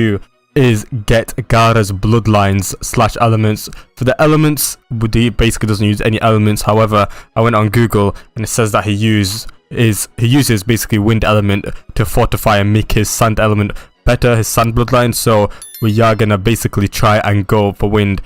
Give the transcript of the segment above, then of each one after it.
do is get GAARA's bloodlines / elements. For the elements, he basically doesn't use any elements. However, I went on Google and it says that he uses basically wind element to fortify and make his sand element better, his sand bloodline. So we are gonna basically try and go for wind.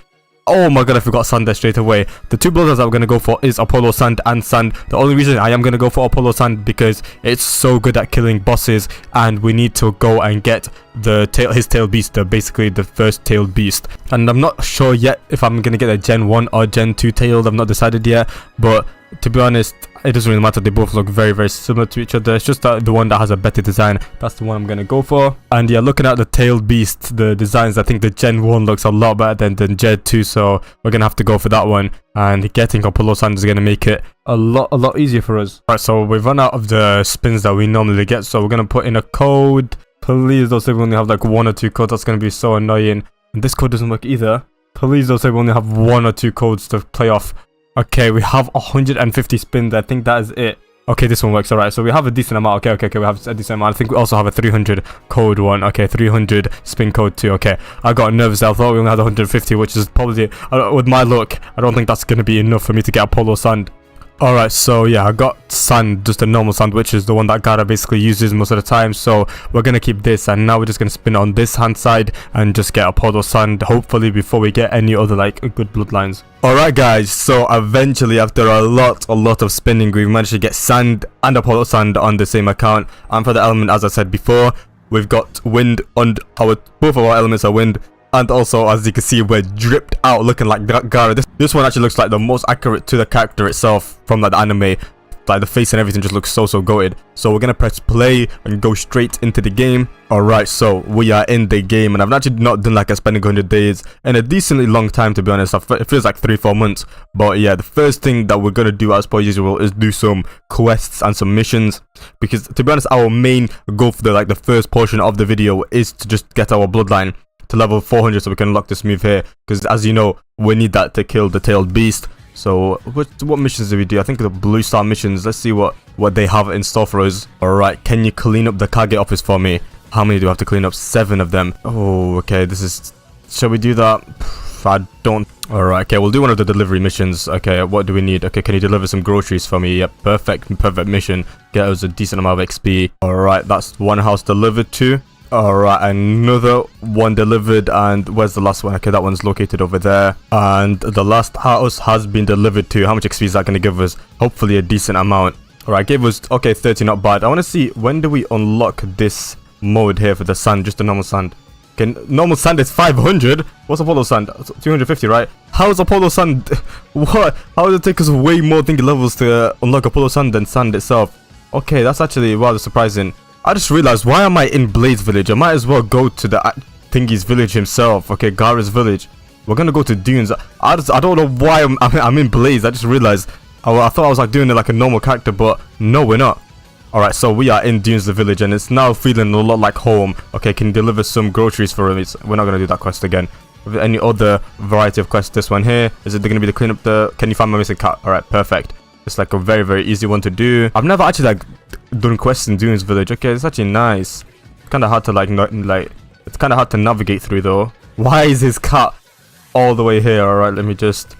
Oh my god, I forgot sand there straight away. The two bloodlines that we're gonna go for is Apollo sand and sand. The only reason I am gonna go for Apollo sand because it's so good at killing bosses, and we need to go and get his tail beast, basically the first tailed beast. And I'm not sure yet if I'm gonna get a Gen 1 or Gen 2 tailed. I've not decided yet, but to be honest, it doesn't really matter. They both look very, very similar to each other. It's just that the one that has a better design, that's the one I'm gonna go for. And yeah, looking at the tailed beast, the designs, I think the Gen 1 looks a lot better than Gen 2, so we're gonna have to go for that one. And getting Apollo sand is gonna make it a lot easier for us. Alright, so we've run out of the spins that we normally get, so we're gonna put in a code. Please don't say we only have like 1 or 2 codes. That's gonna be so annoying. And this code doesn't work either. Please don't say we only have 1 or 2 codes to play off. Okay, we have 150 spins. I think that is it. Okay, this one works. Alright, so we have a decent amount. Okay, we have a decent amount. I think we also have a 300 code one. Okay, 300 spin code 2. Okay, I got nervous. I thought we only had 150, which is probably, with my luck, I don't think that's going to be enough for me to get Apollo sand. Alright, so yeah, I got sand, just a normal sand, which is the one that GAARA basically uses most of the time. So we're going to keep this, and now we're just going to spin on this hand side and just get Apollo sand, hopefully, before we get any other like good bloodlines. Alright guys, so eventually after a lot of spinning, we've managed to get sand and Apollo sand on the same account. And for the element, as I said before, we've got wind on both of our elements are wind. And also, as you can see, we're dripped out looking like GAARA. This one actually looks like the most accurate to the character itself from like the anime. Like the face and everything just looks so goated. So we're gonna press play and go straight into the game. Alright, so we are in the game, and I've actually not done like a spending 100 days in a decently long time, to be honest. It feels like 3-4 months. But yeah, the first thing that we're gonna do as per usual is do some quests and some missions, because to be honest, our main goal for the first portion of the video is to just get our bloodline to level 400 so we can unlock this move here, because as you know, we need that to kill the tailed beast. So what missions do we do? I think the blue star missions. Let's see what they have in store for us. Alright, can you clean up the Kage office for me? How many do I have to clean up? 7 of them. Oh, okay, this is, shall we do that? I don't. Alright, okay, we'll do one of the delivery missions. Okay, what do we need? Okay, can you deliver some groceries for me? Yep, perfect mission. Get us a decent amount of XP. Alright, that's one house delivered to. Alright, another one delivered, and where's the last one? Okay, that one's located over there. And the last house has been delivered to. How much XP is that going to give us? Hopefully a decent amount. Alright, gave us, okay, 30, not bad. I want to see, when do we unlock this mode here for the sand, just the normal sand? Okay, normal sand is 500. What's Apollo sand? 250, right? How is Apollo sand? What? How does it take us way more thinking levels to unlock Apollo sand than sand itself? Okay, that's actually rather surprising. I just realized, why am I in Blade's village? I might as well go to the thingy's village himself. Okay, GAARA's village. We're gonna go to Dunes. I don't know why I'm in Blaze. I just realized. I thought I was like doing it like a normal character, but no, we're not. Alright, so we are in Dunes the village, and it's now feeling a lot like home. Okay, can you deliver some groceries for us? We're not gonna do that quest again. Any other variety of quests? This one here. Is it gonna be the clean up the? Can you find my missing cat? Alright, perfect. It's like a very easy one to do. I've never actually like done quests in Dunes village. Okay, it's actually nice. It's kind of hard to it's kind of hard to navigate through though. Why is his cat all the way here? Alright, let me just,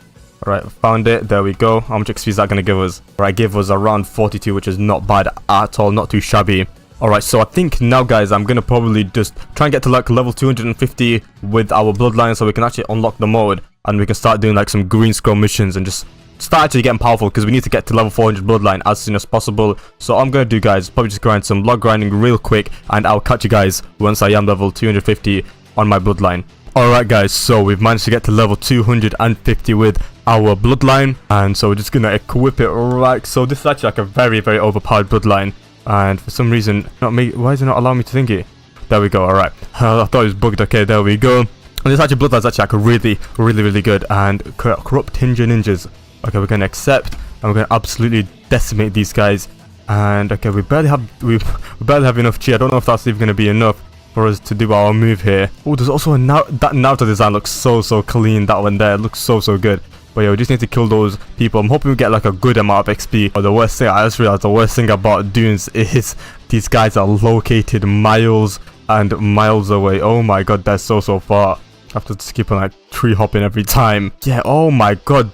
alright, found it. There we go. How much XP is that going to give us? Alright, give us around 42, which is not bad at all, not too shabby. Alright, so I think now guys, I'm going to probably just try and get to like level 250 with our bloodline, so we can actually unlock the mode, and we can start doing like some green scroll missions and just start actually getting powerful, because we need to get to level 400 bloodline as soon as possible. So I'm going to do, guys, probably just grind some log grinding real quick, and I'll catch you guys once I am level 250 on my bloodline. Alright guys, so we've managed to get to level 250 with our bloodline, and so we're just gonna equip it right. So this is actually like a very overpowered bloodline, and for some reason why is it not allowing me to think it? There we go. Alright, I thought it was bugged. Okay, there we go. And this actually bloodline is actually like really good. And corrupt ninjas. Okay, we're gonna accept, and we're gonna absolutely decimate these guys. And okay, we barely have enough chi. I don't know if that's even gonna be enough for us to do our move here. Oh, there's also that Naruto design looks so clean. That one there looks so good. But yeah, we just need to kill those people. I'm hoping we get like a good amount of XP. But the worst thing, I just realized the worst thing about Dunes is these guys are located miles and miles away. Oh my god, that's so far. I have to just keep on like tree hopping every time. Yeah, oh my god.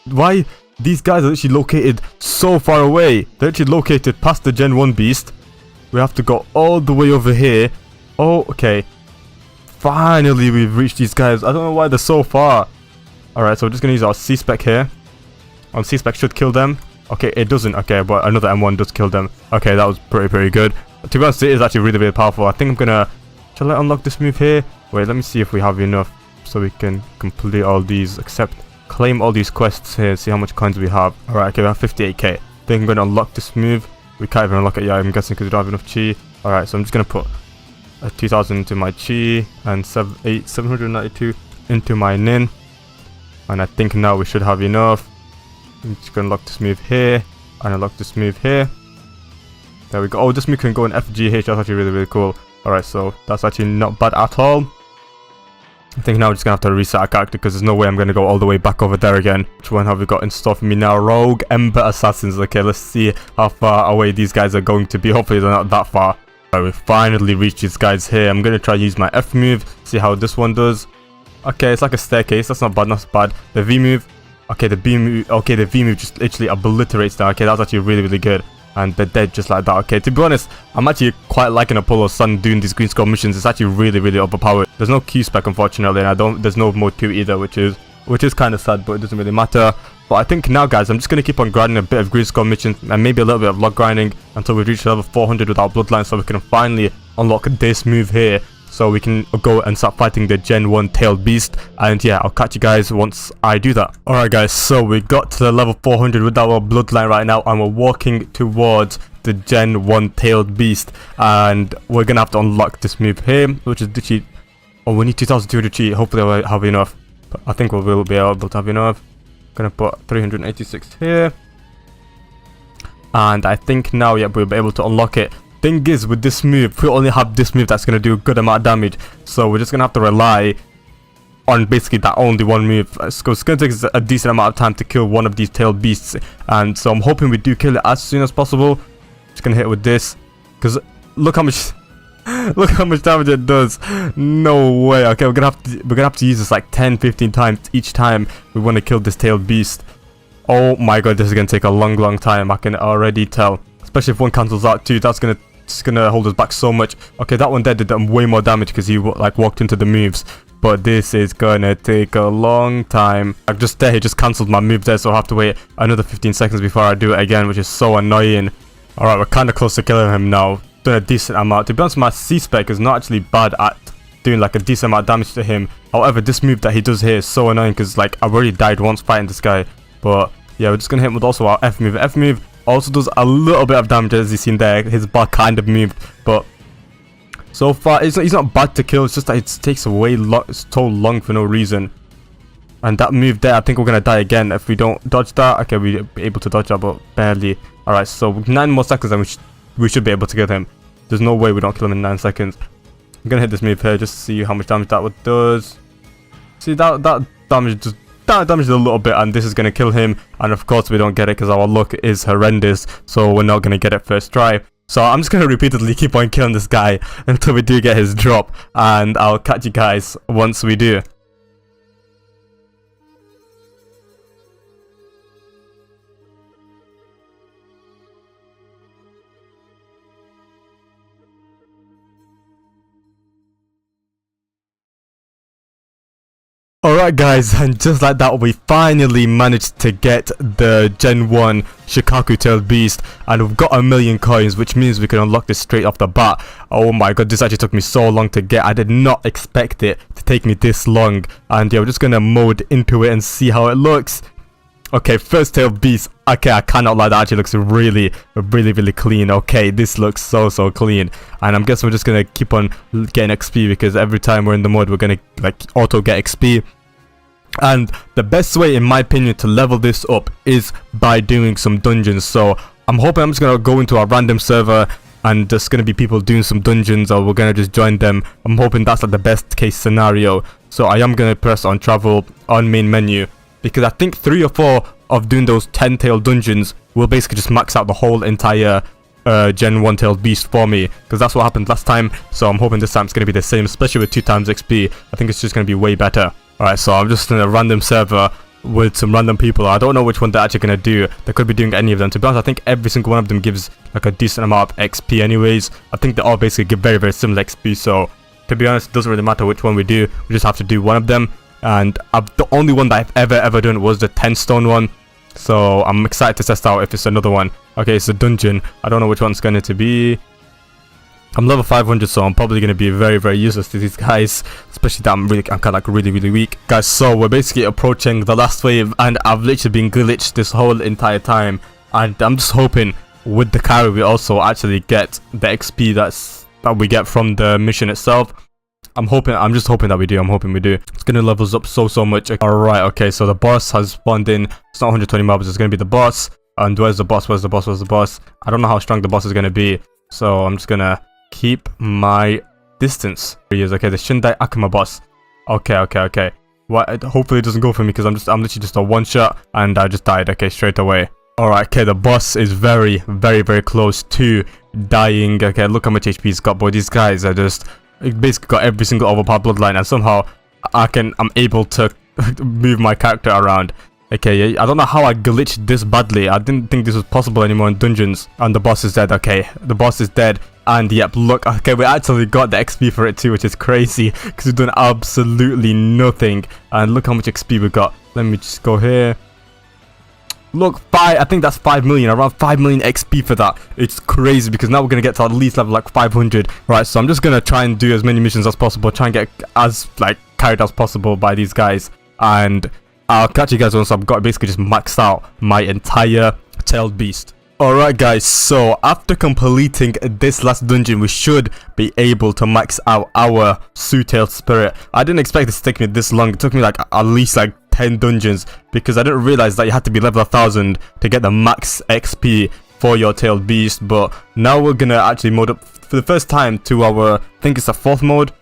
Why? These guys are actually located so far away. They're actually located past the Gen 1 beast. We have to go all the way over here. Oh, okay. Finally, we've reached these guys. I don't know why they're so far. Alright, so we're just going to use our C-Spec here. Our C-Spec should kill them. Okay, it doesn't. Okay, but another M1 does kill them. Okay, that was pretty good. To be honest, it is actually really powerful. I think I'm going to... Shall I unlock this move here? Wait, let me see if we have enough so we can complete all these, except claim all these quests here, see how much coins we have. Alright, okay, we have 58k. I think I'm going to unlock this move. We can't even unlock it yet, I'm guessing, because we don't have enough chi. Alright, so I'm just going to put 2000 into my chi and 792 into my nin. And I think now we should have enough. I'm just going to unlock this move here and unlock this move here. There we go. Oh, this move can go in FGH. That's actually really cool. Alright, so that's actually not bad at all. I think now we're just going to have to reset our character because there's no way I'm going to go all the way back over there again. Which one have we got in store for me now? Rogue, Ember, Assassins. Okay, let's see how far away these guys are going to be. Hopefully they're not that far. Alright, we finally reached these guys here. I'm going to try to use my F move. See how this one does. Okay, it's like a staircase. That's not bad, The V move. Okay, the B move. Okay, the V move just literally obliterates them. Okay, that's actually really good. And they're dead just like that. Okay, to be honest, I'm actually quite liking Apollo Sun doing these green score missions. It's actually really overpowered. There's no Q spec, unfortunately, and there's no mode 2 either, which is kind of sad, but it doesn't really matter. But I think now, guys, I'm just going to keep on grinding a bit of green score missions and maybe a little bit of log grinding until we reach level 400 with our bloodline, so we can finally unlock this move here. So we can go and start fighting the Gen 1 tailed beast. And yeah, I'll catch you guys once I do that. Alright guys, so we got to the level 400 with our bloodline right now. And we're walking towards the Gen 1 tailed beast. And we're going to have to unlock this move here, which is the cheat. Oh, we need 2200 cheat. Hopefully I'll have enough. But I think we will be able to have enough. Gonna put 386 here. And I think now, yeah, we'll be able to unlock it. Thing is, with this move, we only have this move that's going to do a good amount of damage. So we're just going to have to rely on basically that only one move. It's going to take us a decent amount of time to kill one of these tailed beasts. And so I'm hoping we do kill it as soon as possible. Just going to hit it with this. Because look how much... Look how much damage it does. No way. Okay, we're gonna have to use this like 10-15 times each time we want to kill this tailed beast. Oh my god, this is gonna take a long time. I can already tell. Especially if one cancels out too. That's gonna hold us back so much. Okay, that one there did way more damage because he like walked into the moves. But this is gonna take a long time. Like just there, he just cancelled my move there, so I'll have to wait another 15 seconds before I do it again, which is so annoying. Alright, we're kind of close to killing him now. Done a decent amount. To be honest, my C-Spec is not actually bad at doing like a decent amount of damage to him. However, this move that he does here is so annoying because like I've already died once fighting this guy. But yeah, we're just gonna hit him with also our F move. F move also does a little bit of damage, as you've seen there. His bar kind of moved, but so far he's not bad to kill. It's just that it takes it's so long for no reason. And that move there, I think we're gonna die again if we don't dodge that. Okay, we'll be able to dodge that, but barely. Alright, so 9 more seconds and we should be able to kill him. There's no way we don't kill him in 9 seconds. I'm gonna hit this move here just to see how much damage that does. See, that damage damaged a little bit, and this is gonna kill him. And of course we don't get it because our luck is horrendous, so we're not gonna get it first try. So I'm just gonna repeatedly keep on killing this guy until we do get his drop, and I'll catch you guys once we do. Alright guys, and just like that we finally managed to get the Gen 1 Shikaku tailed beast, and we've got 1,000,000 coins, which means we can unlock this straight off the bat. Oh my god, this actually took me so long to get. I did not expect it to take me this long. And yeah, we're just gonna mode into it and see how it looks. Okay, first tailed beast. Okay, I cannot lie, that actually looks really clean. Okay, this looks so clean. And I'm guessing we're just gonna keep on getting XP because every time we're in the mode we're gonna like auto get XP. And the best way, in my opinion, to level this up is by doing some dungeons. So I'm hoping I'm just gonna go into a random server and there's gonna be people doing some dungeons, or we're gonna just join them. I'm hoping that's like the best case scenario. So I am gonna press on travel on main menu, because I think 3 or 4 of doing those 10 tailed dungeons will basically just max out the whole entire Gen 1 tailed beast for me, because that's what happened last time. So I'm hoping this time it's going to be the same, especially with 2 times XP. I think it's just going to be way better. Alright, so I'm just in a random server with some random people. I don't know which one they're actually going to do. They could be doing any of them. To be honest, I think every single one of them gives like a decent amount of XP anyways. I think they all basically give very, very similar XP. So to be honest, it doesn't really matter which one we do. We just have to do one of them. And the only one that I've ever done was the 10 stone one. So I'm excited to test out if it's another one. Okay, it's a dungeon. I don't know which one's going to be. I'm level 500, so I'm probably going to be very, very useless to these guys. Especially that I'm kind of like really, really weak. Guys, so we're basically approaching the last wave. And I've literally been glitched this whole entire time. And I'm just hoping with the carry we also actually get the XP that we get from the mission itself. I'm just hoping that we do. I'm hoping we do. It's gonna level us up so much. Alright, okay, so the boss has spawned in. It's not 120 mobs, it's gonna be the boss. And where's the boss? Where's the boss? I don't know how strong the boss is gonna be. So I'm just gonna keep my distance. Here he is. Okay, the Shindai Akuma boss. Okay. What? Hopefully it doesn't go for me, because I'm literally just a one shot and I just died. Okay, straight away. Alright, okay, the boss is very close to dying. Okay, look how much HP he's got, boy. These guys are just basically got every single overpowered bloodline, and somehow I'm able to move my character around. Okay, I don't know how I glitched this badly. I didn't think this was possible anymore in dungeons. And the boss is dead. Okay, the boss is dead. And yep, look, okay, we actually got the XP for it too, which is crazy, because we've done absolutely nothing. And look how much XP we got. Let me just go here. Look, I think that's 5 million, around 5 million XP for that. It's crazy, because now we're going to get to at least level like 500. Right, so I'm just going to try and do as many missions as possible, try and get as like carried as possible by these guys. And I'll catch you guys once I've got basically just maxed out my entire tailed beast. Alright guys, so after completing this last dungeon, we should be able to max out our Su-tailed spirit. I didn't expect this to take me this long. It took me like at least like 10 dungeons, because I didn't realize that you had to be level 1000 to get the max XP for your tailed beast. But now we're gonna actually mode up for the first time to our, I think it's a 4th mode.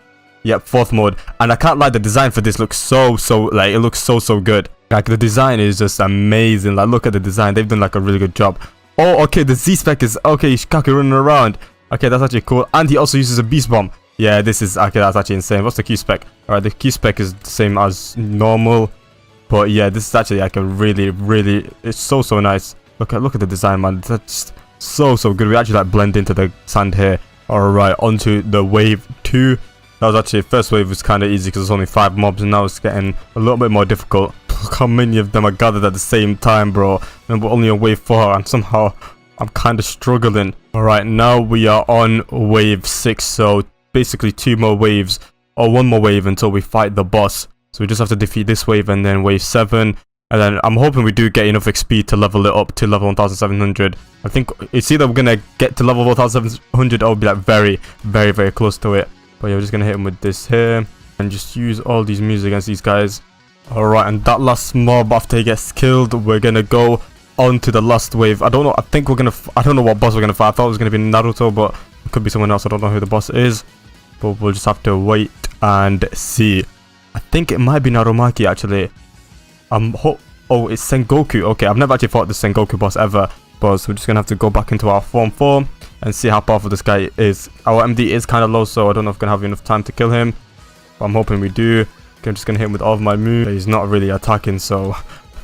Yep, 4th mode. And I can't lie, the design for this looks so like, it looks so good. Like the design is just amazing. Like look at the design, they've done like a really good job. Oh, okay, the Z spec is okay. Shikaki running around. Okay, that's actually cool. And he also uses a beast bomb. Yeah, this is okay. That's actually insane. What's the Q spec? Alright, the Q spec is the same as normal, but yeah, this is actually like a really. It's so nice. Look at the design, man. That's so good. We actually like blend into the sand here. Alright, onto the wave 2. That was actually, first wave was kind of easy because there's only 5 mobs, and now it's getting a little bit more difficult. Look how many of them are gathered at the same time, bro. And we're only on wave 4, and somehow I'm kind of struggling. Alright, now we are on wave 6, so basically 2 more waves, or 1 more wave until we fight the boss. So we just have to defeat this wave and then wave 7. And then I'm hoping we do get enough XP to level it up to level 1700. I think it's either we're going to get to level 1700 or be like very close to it. But yeah, we're just going to hit him with this here and just use all these moves against these guys. Alright, and that last mob, after he gets killed, we're going to go on to the last wave. I don't know, I think we're going to, I don't know what boss we're going to fight. I thought it was going to be Naruto, but it could be someone else. I don't know who the boss is. But we'll just have to wait and see. I think it might be Narumaki actually. Oh, it's Sengoku. Okay, I've never actually fought the Sengoku boss ever. But so we're just going to have to go back into our form 4 and see how powerful this guy is. Our MD is kind of low, so I don't know if we're going to have enough time to kill him. But I'm hoping we do. Okay, I'm just going to hit him with all of my moves. He's not really attacking, so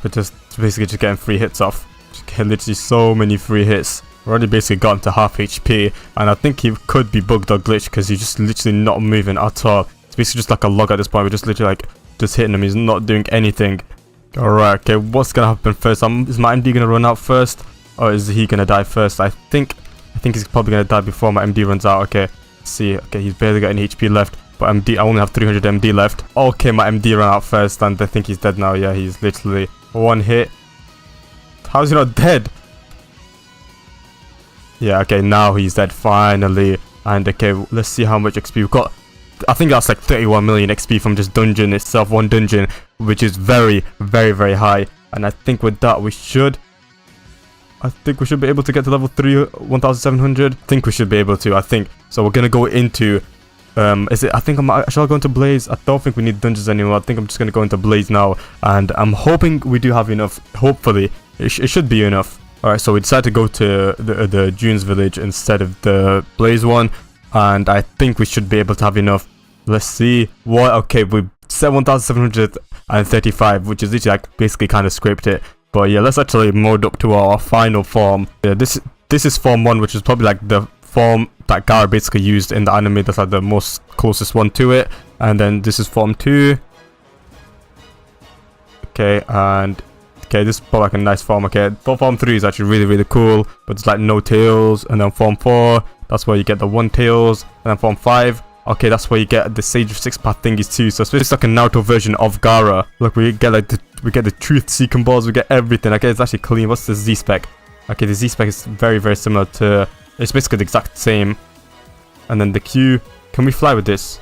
we're just basically just getting free hits off. Just getting literally so many free hits. We're already basically gotten to half HP. And I think he could be bugged or glitched because he's just literally not moving at all. It's basically just like a log at this point. We're just literally like just hitting him. He's not doing anything. Alright, okay, what's going to happen first? Is my MD going to run out first? Or is he going to die first? I think he's probably going to die before my MD runs out. Okay, let's see. Okay, he's barely got any HP left. But I only have 300 MD left. Okay, my MD ran out first and I think he's dead now. Yeah, he's literally 1 hit. How is he not dead? Yeah, okay, now he's dead finally. And okay, let's see how much XP we've got. I think that's like 31 million XP from just dungeon itself, 1 dungeon, which is very high. And I think with that we should be able to get to level 1700. I think we should be able to, I think. So we're gonna go into shall I go into Blaze? I don't think we need dungeons anymore. I think I'm just gonna go into Blaze now, and I'm hoping we do have enough. Hopefully it should be enough. Alright, so we decided to go to the June's village instead of the Blaze one. And I think we should be able to have enough. Let's see. What? Okay, we set 1,735, which is literally like basically kind of scraped it. But yeah, let's actually mode up to our final form. Yeah, this is form 1, which is probably like the form that GAARA basically used in the anime. That's like the most closest one to it. And then this is form 2. Okay, and okay, this is probably like a nice form. Okay, form 3 is actually really, really cool, but it's like no tails. And then form 4, that's where you get the 1 tails. And then form 5, okay, that's where you get the Sage of 6 path thingies too. So it's just like a Naruto version of GAARA. Look, we get like the truth seeking balls, we get everything. Okay, it's actually clean. What's the Z spec? Okay, the Z spec is very, very similar to, it's basically the exact same. And then the Q, can we fly with this?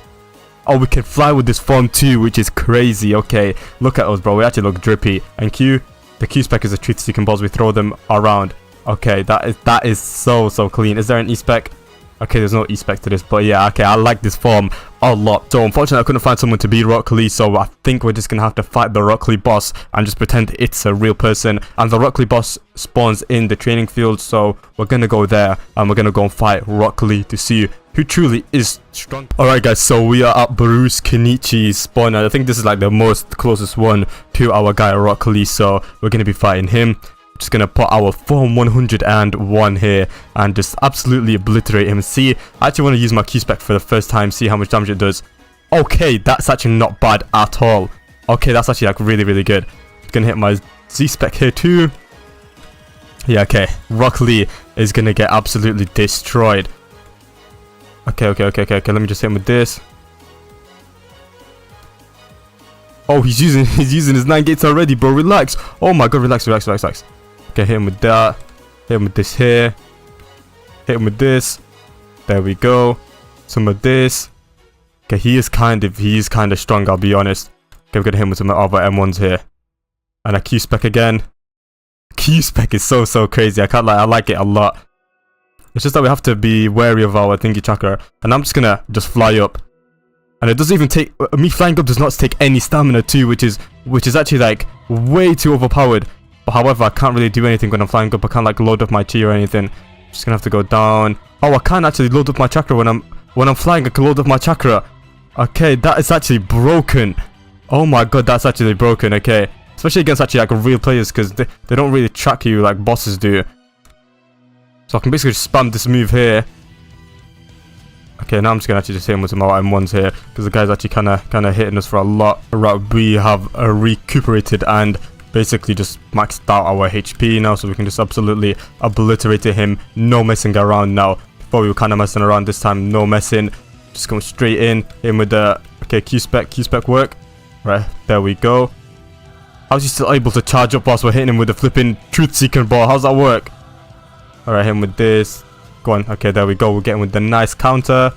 Oh, we can fly with this form too, which is crazy. Okay, look at us, bro. We actually look drippy. And Q, the Q spec is the truth seeking balls. We throw them around. Okay, that is so clean. Is there an E spec? Okay, there's no E spec to this, but yeah, okay, I like this form a lot. So unfortunately, I couldn't find someone to beat Rock Lee, so I think we're just gonna have to fight the Rock Lee boss and just pretend it's a real person. And the Rock Lee boss spawns in the training field, so we're gonna go there and we're gonna go and fight Rock Lee to see who truly is strong. Alright guys, so we are at Bruce Kenichi's spawn, and I think this is like the most closest one to our guy Rock Lee, so we're gonna be fighting him. Just gonna put our form 101 here and just absolutely obliterate him. See, I actually want to use my Q spec for the first time, see how much damage it does. Okay, that's actually not bad at all. Okay, that's actually like really, really good. Gonna hit my Z spec here too. Yeah, okay, Rock Lee is gonna get absolutely destroyed. Okay, let me just hit him with this. Oh, he's using his 9 gates already, bro. Relax. Oh my god, relax. Okay, hit him with that. Hit him with this here. Hit him with this. There we go. Some of this. Okay, he is kind of strong, I'll be honest. Okay, we're gonna hit him with some other M1s here. And a Q spec again. Q spec is so crazy. I can't lie, I like it a lot. It's just that we have to be wary of our thingy chakra. And I'm just gonna fly up. And it doesn't even take, me flying up does not take any stamina too, which is actually like way too overpowered. But however, I can't really do anything when I'm flying up. I can't like load up my chi or anything. Just gonna have to go down. Oh, I can't actually load up my chakra when I'm flying. I can load up my chakra. Okay, that is actually broken. Oh my god, that's actually broken. Okay, especially against actually like real players, because they don't really track you like bosses do. So I can basically just spam this move here. Okay, now I'm just gonna actually just hit him with some more M1s here, because the guy's actually kind of hitting us for a lot. Right, we have recuperated and basically just maxed out our HP now, so we can just absolutely obliterate him. No messing around now. Before we were kind of messing around, this time no messing. Just going straight in. Hit him with the Q spec work. Right, there we go. How's he still able to charge up whilst we're hitting him with the flipping truth seeking ball? How's that work? Alright, hit him with this. Go on. Okay, there we go. We'll get him with the nice counter.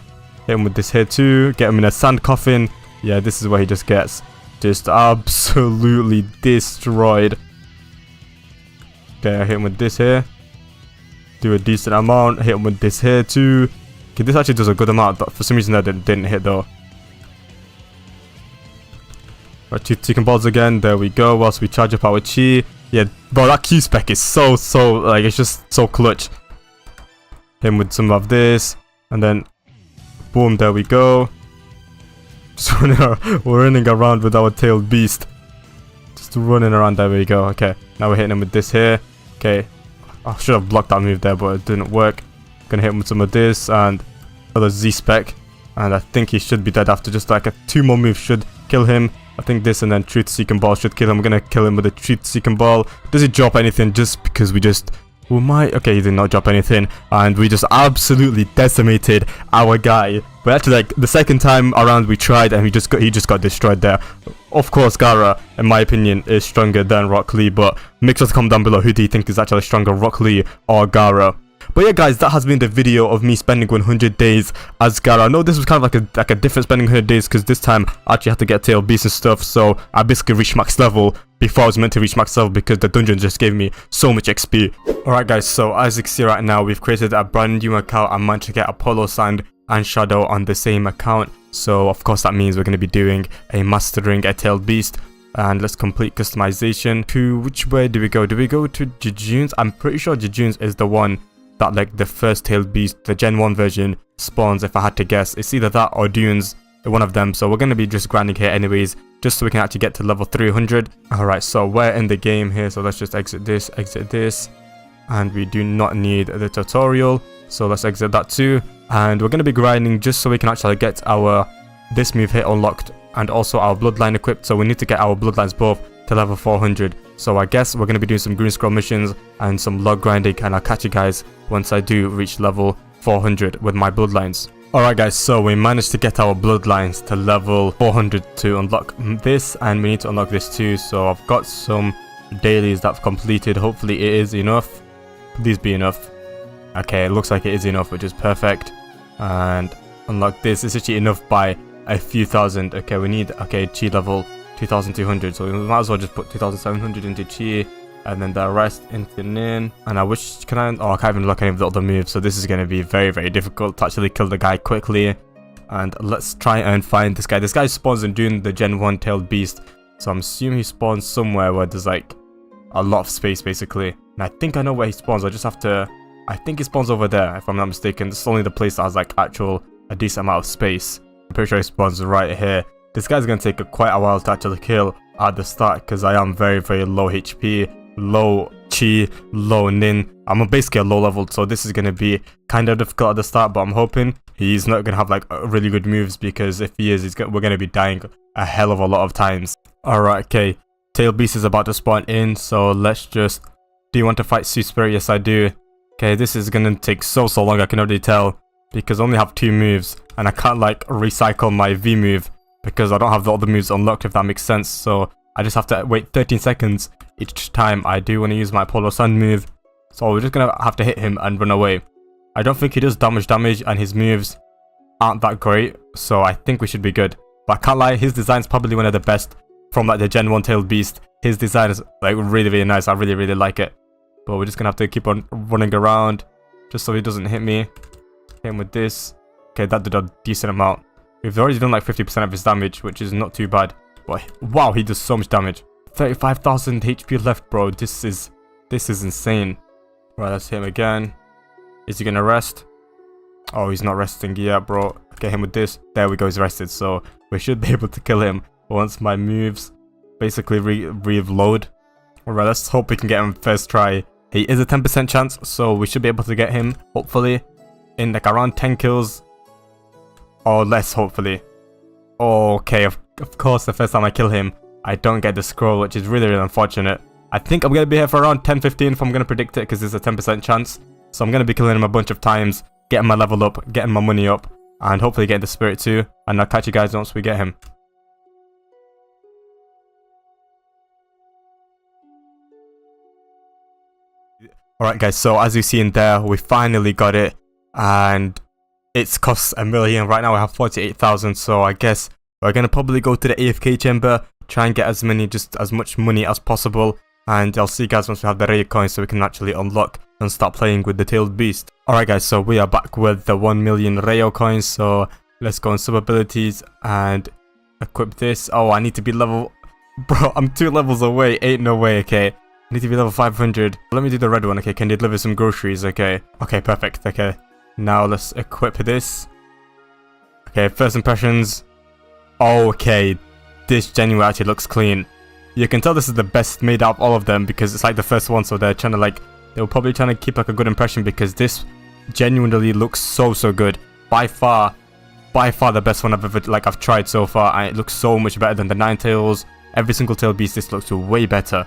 Hit him with this here too. Get him in a sand coffin. Yeah, this is where he just gets just absolutely destroyed. Okay, I hit him with this here. Do a decent amount. Hit him with this here too. Okay, this actually does a good amount, but for some reason that didn't hit though. Right, two ticking balls again. There we go. Whilst we charge up our chi. Yeah, bro, that Q spec is so like, it's just so clutch. Hit him with some of this, and then boom, there we go. Just we're running around with our tailed beast. Just running around, there we go. Okay, now we're hitting him with this here. Okay, I should have blocked that move there, but it didn't work. Gonna hit him with some of this and another Z spec, and I think he should be dead after just like 2 more moves should kill him. I think this and then truth seeking ball should kill him. We're gonna kill him with a truth seeking ball. Does he drop anything? Just because we might. Okay, he did not drop anything, and we just absolutely decimated our guy. But actually, like the second time around we tried, and he just got destroyed there. Of course, GAARA, in my opinion, is stronger than Rock Lee. But make sure to comment down below, who do you think is actually stronger, Rock Lee or GAARA? But yeah, guys, that has been the video of me spending 100 days as GAARA. I know this was kind of like a different spending 100 days, because this time I actually had to get tail beast and stuff. So I basically reached max level before I was meant to reach max level, because the dungeon just gave me so much XP. Alright guys, so as you can see right now, we've created a brand new account and managed to get Apollo Sand and Shadow on the same account. So of course that means we're going to be doing a mastering a tailed beast. And let's complete customization. To which way do we go? Do we go to Jejun's? I'm pretty sure Jejun's is the one that like the first tailed beast, the Gen 1 version, spawns, if I had to guess. It's either that or Dune's, one of them. So we're going to be just grinding here anyways, just so we can actually get to level 300. Alright, so we're in the game here. So let's just exit this. And we do not need the tutorial. So let's exit that too. And we're going to be grinding just so we can actually get this move here unlocked. And also our bloodline equipped, so we need to get our bloodlines both to level 400. So I guess we're going to be doing some green scroll missions and some log grinding, and I'll catch you guys once I do reach level 400 with my bloodlines. Alright guys, so we managed to get our bloodlines to level 400 to unlock this, and we need to unlock this too. So I've got some dailies that I've completed. Hopefully it is enough. Please be enough. Okay, it looks like it is enough, which is perfect. And unlock this. It's actually enough by a few thousand. Okay, we need, okay, chi level 2200, so we might as well just put 2700 into chi and then the rest into nin. And I wish, I can't even unlock any of the other moves, so this is going to be very, very difficult to actually kill the guy quickly. And let's try and find this guy. This guy spawns in doing the Gen 1 tailed beast, so I'm assuming he spawns somewhere where there's like a lot of space basically. And I think I know where he spawns. I just have to, I think he spawns over there if I'm not mistaken. This is only the place that has like a decent amount of space. I'm pretty sure he spawns right here. This guy's going to take quite a while to actually kill at the start, because I am very, very low HP, low chi, low nin. I'm basically a low level, so this is going to be kind of difficult at the start, but I'm hoping he's not going to have like really good moves, because if he is, we're going to be dying a hell of a lot of times. Alright, okay. Tail Beast is about to spawn in, so let's just... Do you want to fight Sea Spirit? Yes, I do. Okay, this is going to take so long, I can already tell, because I only have 2 moves. And I can't like recycle my V move because I don't have the other moves unlocked, if that makes sense. So I just have to wait 13 seconds each time I do want to use my Polar Sun move. So we're just going to have to hit him and run away. I don't think he does damage and his moves aren't that great. So I think we should be good. But I can't lie, his design's probably one of the best from like the Gen 1 tailed beast. His design is like really, really nice. I really like it. But we're just going to have to keep on running around just so he doesn't hit me. Hit him with this. Okay, that did a decent amount. We've already done like 50% of his damage, which is not too bad. But wow, he does so much damage. 35,000 HP left, bro. This is insane. Right, let's hit him again. Is he gonna rest? Oh, he's not resting yet, bro. Get him with this. There we go, he's rested. So we should be able to kill him once my moves basically reload. Alright, let's hope we can get him first try. He is a 10% chance, so we should be able to get him, hopefully, in like around 10 kills. Or less, hopefully. Okay, of course, the first time I kill him, I don't get the scroll, which is really unfortunate. I think I'm going to be here for around 10-15 if I'm going to predict it, because there's a 10% chance. So I'm going to be killing him a bunch of times, getting my level up, getting my money up, and hopefully getting the spirit too. And I'll catch you guys once we get him. Alright guys, so as you see in there, we finally got it. And it's cost $1 million. Right now I have 48,000, so I guess we're gonna probably go to the AFK chamber, try and get as much money as possible, and I'll see you guys once we have the rare coins so we can actually unlock and start playing with the tailed beast. Alright guys, so we are back with the 1 million rare coins, so let's go on sub abilities and equip this. Oh, I need to be level... Bro, I'm 2 levels away, ain't no way, okay. I need to be level 500. Let me do the red one, okay, can you deliver some groceries, okay. Okay, perfect, okay. Now let's equip this. Okay, first impressions. Okay, this genuinely actually looks clean. You can tell this is the best made out of all of them because it's like the first one, so they're trying to like, they were probably trying to keep like a good impression because this genuinely looks so good. By far the best one I've tried so far, and it looks so much better than the 9 tails. Every single tail beast, this looks way better.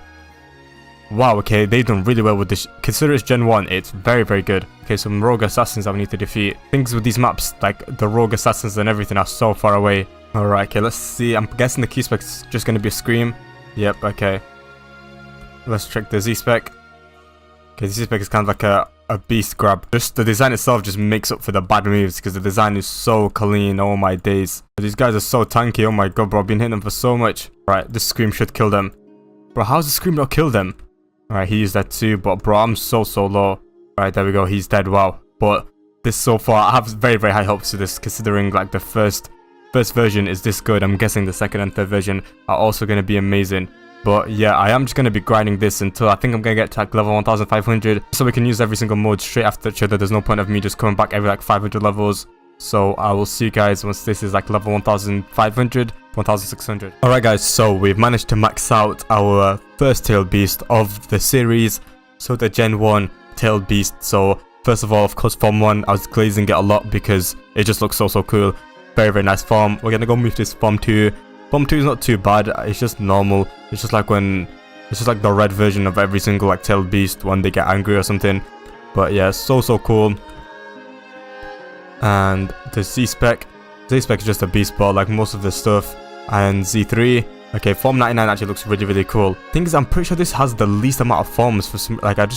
Wow, okay, they've done really well with this. Consider it's Gen 1, it's very good. Okay, some rogue assassins that we need to defeat. Things with these maps, like the rogue assassins and everything, are so far away. Alright, okay, let's see. I'm guessing the key spec is just going to be a scream. Yep, okay. Let's check the Z spec. Okay, the Z spec is kind of like a beast grab. Just the design itself just makes up for the bad moves because the design is so clean. Oh my days. These guys are so tanky. Oh my god, bro, I've been hitting them for so much. Right, this scream should kill them. Bro, how's the scream not kill them? Alright, he used that too, but bro, I'm so low. Alright, there we go, he's dead, wow. But this so far, I have very high hopes for this, considering like the first first version is this good, I'm guessing the second and third version are also going to be amazing. But yeah, I am just going to be grinding this until I think I'm going to get to like level 1500, so we can use every single mode straight after each other. There's no point of me just coming back every like 500 levels. So I will see you guys once this is like level 1500, 1600. Alright guys, so we've managed to max out our first tailed beast of the series. So the Gen 1 tailed beast. So first of all, of course, Form 1, I was glazing it a lot because it just looks so cool. Very, very nice form. We're going to go move this Form 2. Form 2 is not too bad, it's just normal. It's just like the red version of every single like tailed beast when they get angry or something. But yeah, so cool. And the Z-Spec is just a beast ball like most of the stuff. And Z3, okay, Form 99 actually looks really cool. Thing is, I'm pretty sure this has the least amount of forms for some, like I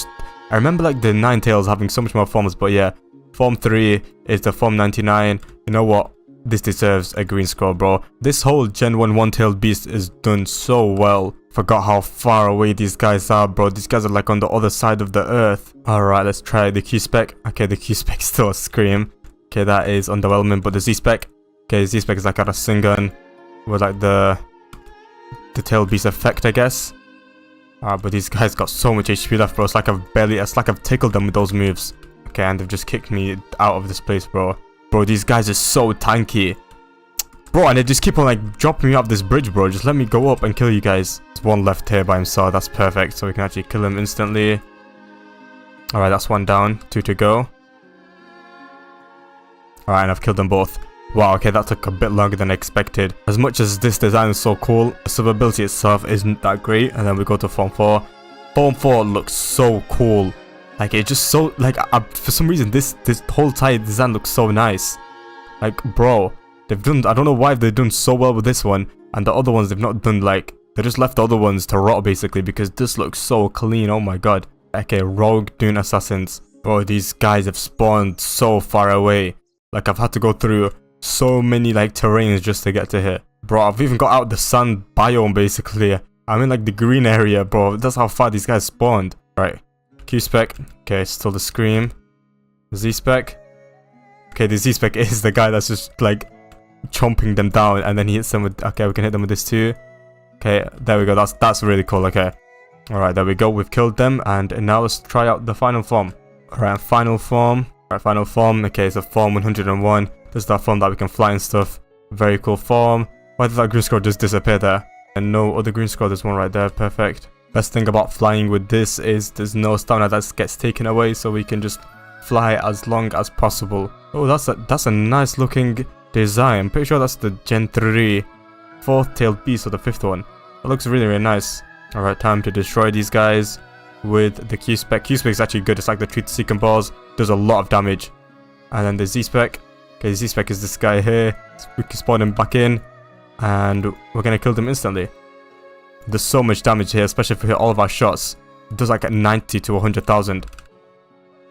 remember like the Ninetales having so much more forms, but yeah, Form 3 is the Form 99. You know what? This deserves a green scroll, bro. This whole Gen 1 one-tailed beast is done so well. Forgot how far away these guys are, bro. These guys are like on the other side of the earth. Alright, let's try the Q-Spec. Okay, the Q-Spec is still a scream. Okay, that is underwhelming, but the Z-Spec. Okay, Z-Spec is like got a stun gun with like the tailed beast effect, I guess. But these guys got so much HP left, bro. It's like I've tickled them with those moves. Okay, and they've just kicked me out of this place, bro. Bro, these guys are so tanky. Bro, and they just keep on like dropping me off this bridge, bro. Just let me go up and kill you guys. There's one left here by himself. That's perfect. So we can actually kill him instantly. Alright, that's one down. 2 to go. Alright, and I've killed them both. Wow, okay, that took a bit longer than I expected. As much as this design is so cool, the survivability itself isn't that great. And then we go to Form 4. Form 4 looks so cool. Like, it just so, like, for some reason, this whole entire design looks so nice. Like, bro, I don't know why they've done so well with this one. And the other ones, they've not done, like, they just left the other ones to rot, basically, because this looks so clean, oh my god. Okay, Rogue Dune Assassins. Bro, these guys have spawned so far away. Like, I've had to go through so many, like, terrains just to get to here. Bro, I've even got out the sand biome, basically. I'm in, like, the green area, bro. That's how far these guys spawned. Right. Q-Spec. Okay, still the scream. Z-Spec. Okay, the Z-Spec is the guy that's just like chomping them down, and then he hits them with, okay, we can hit them with this too. Okay, there we go. That's really cool. Okay. Alright, there we go. We've killed them, and now let's try out the final form. Alright, final form. Alright, final form. Okay, it's a Form 101. This is that form that we can fly and stuff. Very cool form. Why did that green scroll just disappear there? And no other green scroll. There's one right there. Perfect. Best thing about flying with this is there's no stamina that gets taken away, so we can just fly as long as possible. Oh, that's a nice looking design. I'm pretty sure that's the Gen 3 4th tailed beast or the 5th one. That looks really nice. Alright, time to destroy these guys with the Q-Spec. Q-Spec is actually good. It's like the Truth Seeking balls. Does a lot of damage. And then the Z-Spec. Okay, Z-Spec is this guy here. We can spawn him back in, and we're gonna kill them instantly. There's so much damage here, especially if we hit all of our shots. It does like 90 to 100,000.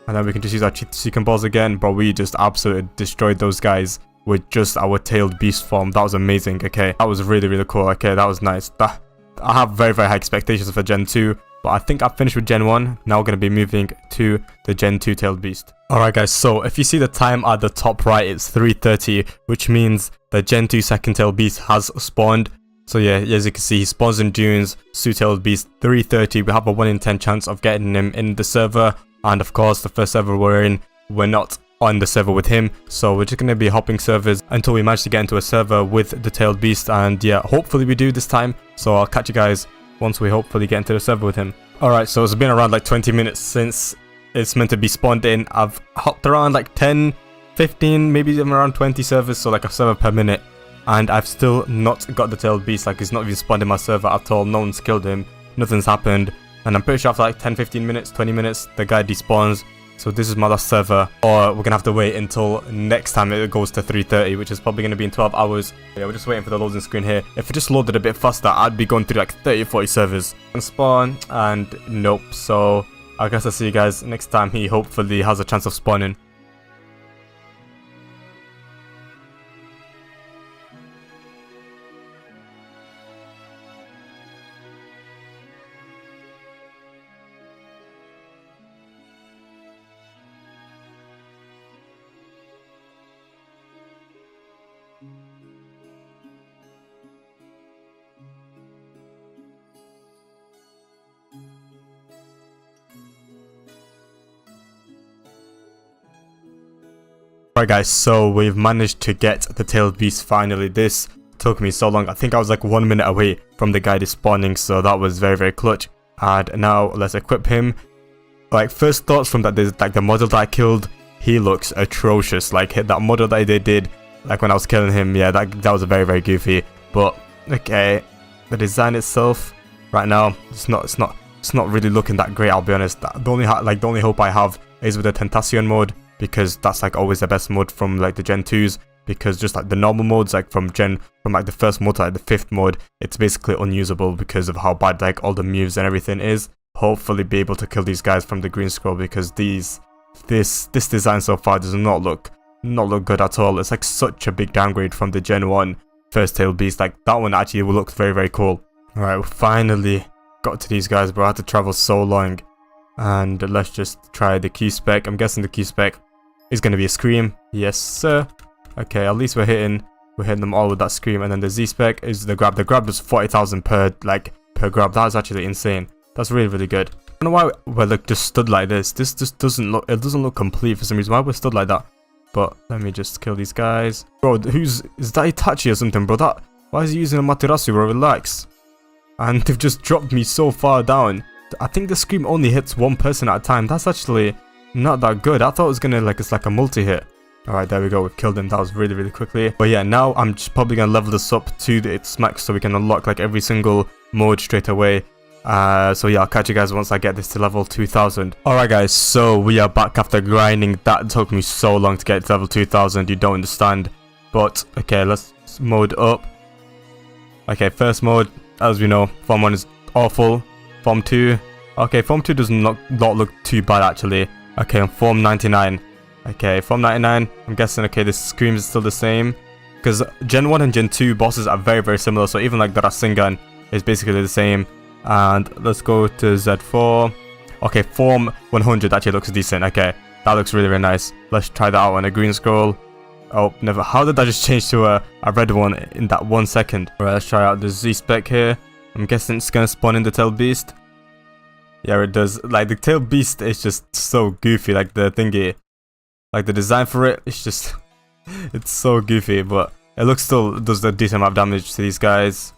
And then we can just use our Seeking balls again. Bro, we just absolutely destroyed those guys with just our tailed beast form. That was amazing. Okay, that was really cool. Okay, that was nice. I have very high expectations for Gen 2. But I think I've finished with Gen 1. Now we're going to be moving to the Gen 2 tailed beast. Alright guys, so if you see the time at the top right, it's 3:30. Which means the Gen 2 second tailed beast has spawned. So yeah, as you can see, he spawns in dunes, Tailed Beast, 3:30. We have a 1 in 10 chance of getting him in the server. And of course, the first server we're in, we're not on the server with him. So we're just going to be hopping servers until we manage to get into a server with the Tailed Beast. And yeah, hopefully we do this time. So I'll catch you guys once we hopefully get into the server with him. Alright, so it's been around like 20 minutes since it's meant to be spawned in. I've hopped around like 10, 15, maybe around 20 servers. So like a server per minute. And I've still not got the Tailed Beast. Like, he's not even spawned in my server at all. No one's killed him. Nothing's happened. And I'm pretty sure after like 10, 15 minutes, 20 minutes, the guy despawns. So this is my last server. Or we're gonna have to wait until next time it goes to 3:30, which is probably gonna be in 12 hours. Yeah, we're just waiting for the loading screen here. If it just loaded a bit faster, I'd be going through like 30, 40 servers. And spawn, and nope. So I guess I'll see you guys next time he hopefully has a chance of spawning. Alright guys, so we've managed to get the tailed beast finally. This took me so long. I think I was like 1 minute away from the guy despawning, so that was very clutch. And now let's equip him. Like, first thoughts from that, there's like the model that I killed, he looks atrocious. Like that model that they did like when I was killing him, yeah, that was very goofy. But okay, the design itself right now, it's not really looking that great, I'll be honest. The only hope I have is with the Tentacion mode, because that's like always the best mode from like the Gen 2s, because just like the normal modes, like from like the first mode to like the 5th mode, it's basically unusable because of how bad like all the moves and everything is. Hopefully be able to kill these guys from the green scroll, because this design so far does not look good at all. It's like such a big downgrade from the Gen 1 first tail beast. Like that one actually looked very cool. Alright, we finally got to these guys, bro. I had to travel so long. And let's just try the Q spec. I'm guessing the Q spec is going to be a scream. Yes sir. Okay, at least we're hitting them all with that scream. And then the Z spec is the grab. The grab was 40,000 per grab. That's actually insane. That's really good. I don't know why we're like just stood like this. This just doesn't look complete for some reason. Why we're stood like that? But let me just kill these guys. Bro, is that Itachi or something, bro? Why is he using a Materasu, bro? Relax. And they've just dropped me so far down. I think the scream only hits one person at a time. That's actually not that good. I thought it was gonna it's like a multi-hit. Alright, there we go. We've killed him. That was really quickly. But yeah, now I'm just probably gonna level this up to its max so we can unlock like every single mode straight away. So yeah, I'll catch you guys once I get this to level 2000. Alright guys, so we are back after grinding. That took me so long to get to level 2000, you don't understand. But okay, let's mode up. Okay, first mode, as we know, Form 1 is awful. Form 2, okay, Form 2 does not look too bad actually. Okay, on Form 99. Okay, Form 99, I'm guessing, okay, the scream is still the same. Because Gen 1 and Gen 2 bosses are very similar, so even like the Rasengan is basically the same. And let's go to Z4. Okay, Form 100 actually looks decent. Okay, that looks really nice. Let's try that out on a green scroll. Oh, never. How did that just change to a red one in that 1 second? Alright, let's try out the Z spec here. I'm guessing it's gonna spawn in the tail beast. Yeah, it does. Like the tail beast is just so goofy. Like the thingy, like the design for it, it's just it's so goofy. But it still does a decent amount of damage to these guys.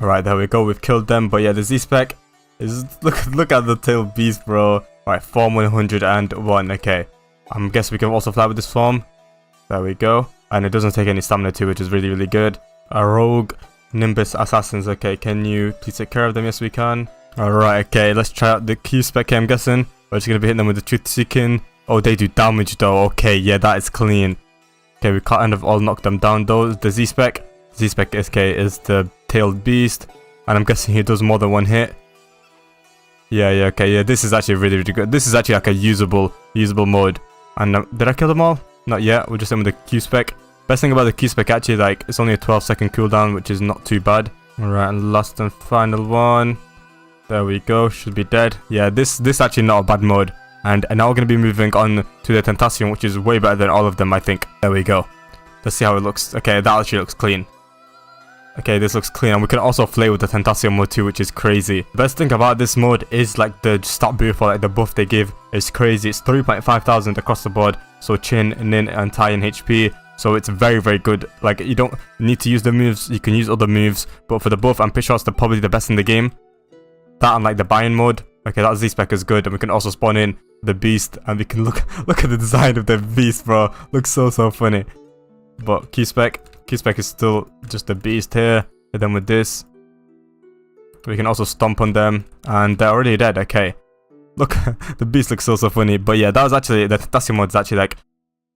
Alright, there we go. We've killed them. But yeah, the Z spec is look at the tail beast, bro. Alright, Form 101. Okay, I'm guessing we can also fly with this form. There we go. And it doesn't take any stamina too, which is really good. A rogue Nimbus assassins. Okay, can you please take care of them? Yes, we can. Alright, okay, let's try out the Q spec here, I'm guessing. We're just gonna be hitting them with the truth seeking. Oh, they do damage though. Okay, yeah, that is clean. Okay, we kind of all knocked them down though. The Z spec SK is the tailed beast, and I'm guessing he does more than one hit. Yeah, okay, yeah, this is actually really good. This is actually like a usable mode. And did I kill them all? Not yet. We're just in with the Q spec. Best thing about the Q spec actually, like, it's only a 12-second cooldown, which is not too bad. Alright, and last and final one. There we go. Should be dead. Yeah, this actually not a bad mode. And now we're gonna be moving on to the Tentacion, which is way better than all of them, I think. There we go. Let's see how it looks. Okay, that actually looks clean. Okay, this looks clean, and we can also play with the Tentacion mode too, which is crazy. The best thing about this mode is like the stat buff, or like the buff they give is crazy. It's 3,500 across the board, so Chin, Nin, and Tai in HP. So it's very good. Like, you don't need to use the moves, you can use other moves, but for the buff, I'm pretty sure it's probably the best in the game. That and like the buy-in mode. Okay, that Z-spec is good, and we can also spawn in the beast, and we can look at the design of the beast, bro. Looks so funny. But Q-spec is still just the beast here. And then with this, we can also stomp on them, and they're already dead. Okay, look, the beast looks so funny. But yeah, that was actually, the Tentacion mod is actually like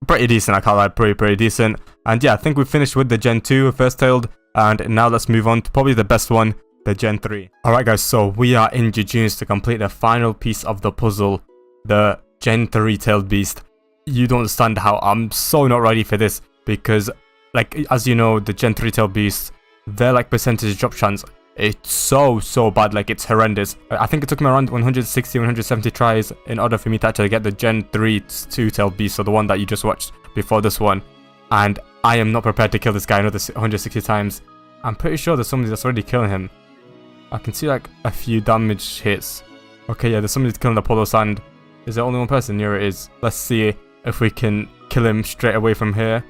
pretty decent. I can't lie, pretty decent. And yeah, I think we finished with the Gen 2 first tailed, and now let's move on to probably the best one, the Gen 3. Alright guys, so we are in Jejun's to complete the final piece of the puzzle, the Gen 3 tailed beast. You don't understand how I'm so not ready for this, because like, as you know, the Gen 3 tailed beasts, their like percentage drop chance, it's so bad. Like, it's horrendous. I think it took me around 170 tries in order for me to actually get the Gen 3 2-tailed beast, so the one that you just watched before this one. And I am not prepared to kill this guy another 160 times. I'm pretty sure there's somebody that's already killing him. I can see like a few damage hits. Okay, yeah, there's somebody that's killing the Polo Sand. Is there only one person? Here it is. Let's see if we can kill him straight away from here.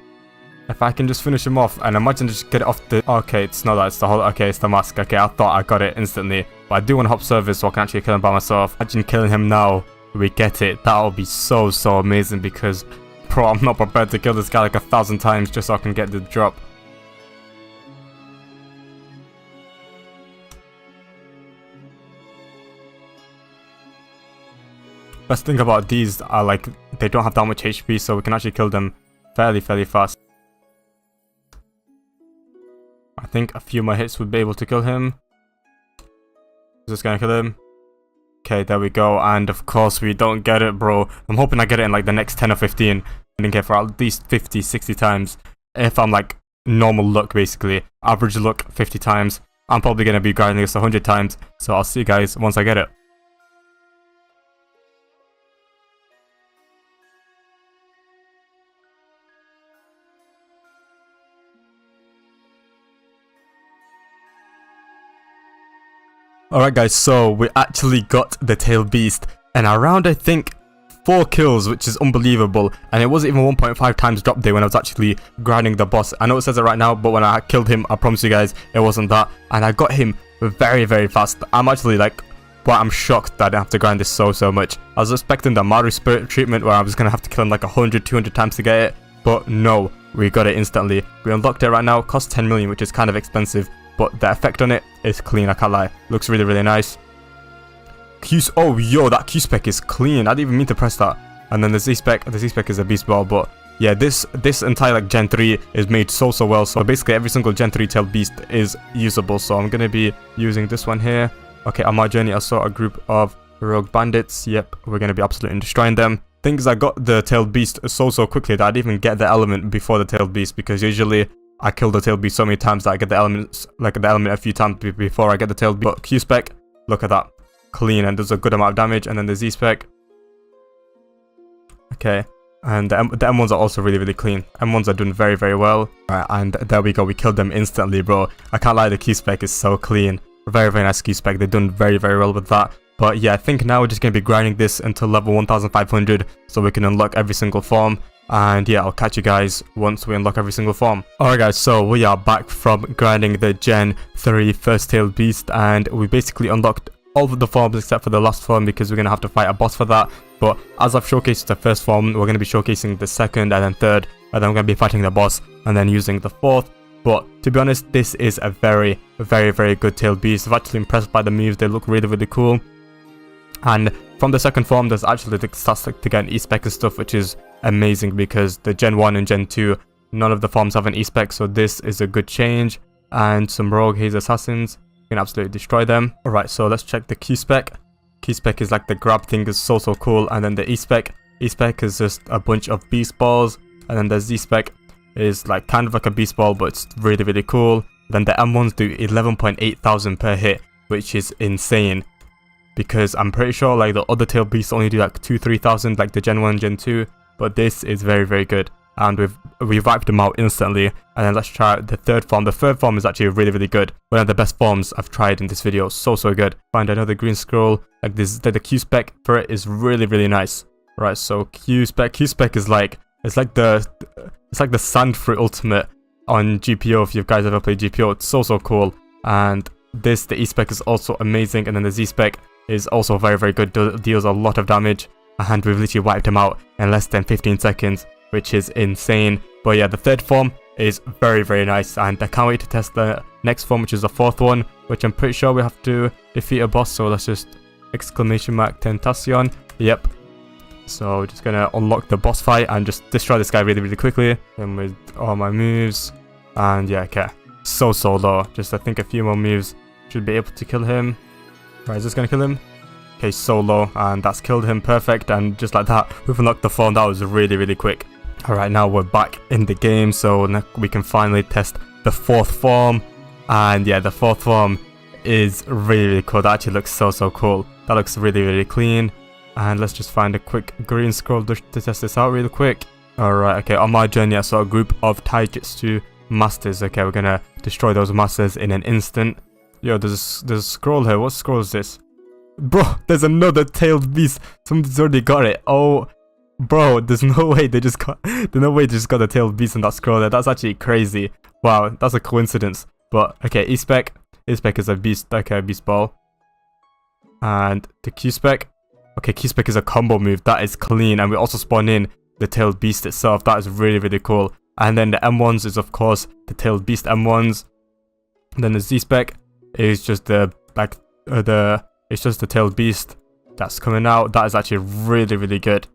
If I can just finish him off, and imagine just get it off the... Okay, it's not that, it's the whole... Okay, it's the mask. Okay, I thought I got it instantly. But I do want to hop service so I can actually kill him by myself. Imagine killing him now. We get it. That would be so amazing because... Bro, I'm not prepared to kill this guy like 1,000 times just so I can get the drop. Best thing about these are like, they don't have that much HP, so we can actually kill them fairly fast. I think a few more hits would be able to kill him. Just gonna kill him. Okay, there we go. And of course we don't get it, bro. I'm hoping I get it in like the next 10 or 15. I didn't get for at least 50, 60 times. If I'm like normal luck, basically. Average luck 50 times. I'm probably gonna be grinding this 100 times. So I'll see you guys once I get it. Alright guys, so we actually got the tail beast, and around I think 4 kills, which is unbelievable, and it wasn't even 1.5 times drop day when I was actually grinding the boss. I know it says it right now, but when I killed him, I promise you guys, it wasn't that, and I got him very fast. I'm actually like, well, I'm shocked that I didn't have to grind this so much. I was expecting the Maru spirit treatment where I was gonna have to kill him like 100, 200 times to get it, but no, we got it instantly. We unlocked it right now, cost 10 million, which is kind of expensive. But the effect on it is clean, I can't lie. Looks really nice. Oh, yo, that Q-spec is clean. I didn't even mean to press that. And then the Z-spec is a beast ball. But yeah, this entire like Gen 3 is made so well. So basically every single Gen 3 tail beast is usable. So I'm going to be using this one here. Okay, on my journey I saw a group of rogue bandits. Yep, we're going to be absolutely destroying them. Thing is, I got the tail beast so quickly that I didn't even get the element before the tail beast. Because usually... I kill the tail beast so many times that I get the elements, like the element a few times before I get the tail beast. But Q-spec, look at that. Clean, and does a good amount of damage. And then the Z-spec. Okay. And the M1s are also really clean. M1s are doing very well. Alright, and there we go. We killed them instantly, bro. I can't lie, the Q-spec is so clean. Very nice Q-spec. They're doing very well with that. But yeah, I think now we're just going to be grinding this until level 1500 so we can unlock every single form. And yeah, I'll catch you guys once we unlock every single form. Alright guys, so we are back from grinding the Gen 3 first tail beast, and we basically unlocked all of the forms except for the last form because we're going to have to fight a boss for that. But as I've showcased the first form, we're going to be showcasing the second and then third, and then we're going to be fighting the boss and then using the fourth. But to be honest, this is a very good tail beast. I'm actually impressed by the moves. They look really cool. And from the second form, there's actually the starts to get an E-spec and stuff, which is amazing because the Gen 1 and Gen 2, none of the forms have an E-spec, so this is a good change. And some rogue haze assassins, you can absolutely destroy them. Alright, so let's check the Q-spec. Q-spec is like the grab thing, is so cool. And then the E-spec is just a bunch of beast balls. And then the Z-spec is like kind of like a beast ball, but it's really cool. Then the M1s do 11.8 thousand per hit, which is insane. Because I'm pretty sure like the other tail beasts only do like 2-3 thousand, like the Gen 1, Gen 2. But this is very good. And we've wiped them out instantly. And then let's try the third form. The third form is actually really good. One of the best forms I've tried in this video. So good. Find another green scroll. Like this, the Q-spec for it is really nice. Right, so Q-spec is like, it's like the sand fruit ultimate on GPO. If you guys ever played GPO, it's so cool. And the E-spec is also amazing. And then the Z-spec is also very good. Deals a lot of damage. And we've literally wiped him out in less than 15 seconds, which is insane. But yeah, the third form is very nice, and I can't wait to test the next form, which is the fourth one, which I'm pretty sure we have to defeat a boss. So let's just Tentacion. Yep. So just gonna unlock the boss fight and just destroy this guy really quickly. And with all my moves, and yeah, okay. So low. Just I think a few more moves should be able to kill him. Right, is this gonna kill him? Okay, so low, and that's killed him, perfect. And just like that, we've unlocked the form. That was really quick. Alright, now we're back in the game, so now we can finally test the fourth form. And yeah, the fourth form is really cool. That actually looks so cool. That looks really clean. And let's just find a quick green scroll to test this out really quick. Alright, okay, on my journey I saw a group of Taijutsu masters. Okay, we're gonna destroy those masters in an instant. Yo, there's a scroll here. What scroll is this? Bro, there's another tailed beast. Somebody's already got it. Oh Bro, there's no way they just got the tailed beast on that scroll there. That's actually crazy. Wow, that's a coincidence. But okay, E-Spec is a beast, like a beast ball. And the Q-Spec. Okay, Q-Spec is a combo move. That is clean. And we also spawn in the tailed beast itself. That is really, really cool. And then the M1s is of course the tailed beast M1s. And then the Z-Spec is just the it's just the tailed beast that's coming out. That is actually really, really good.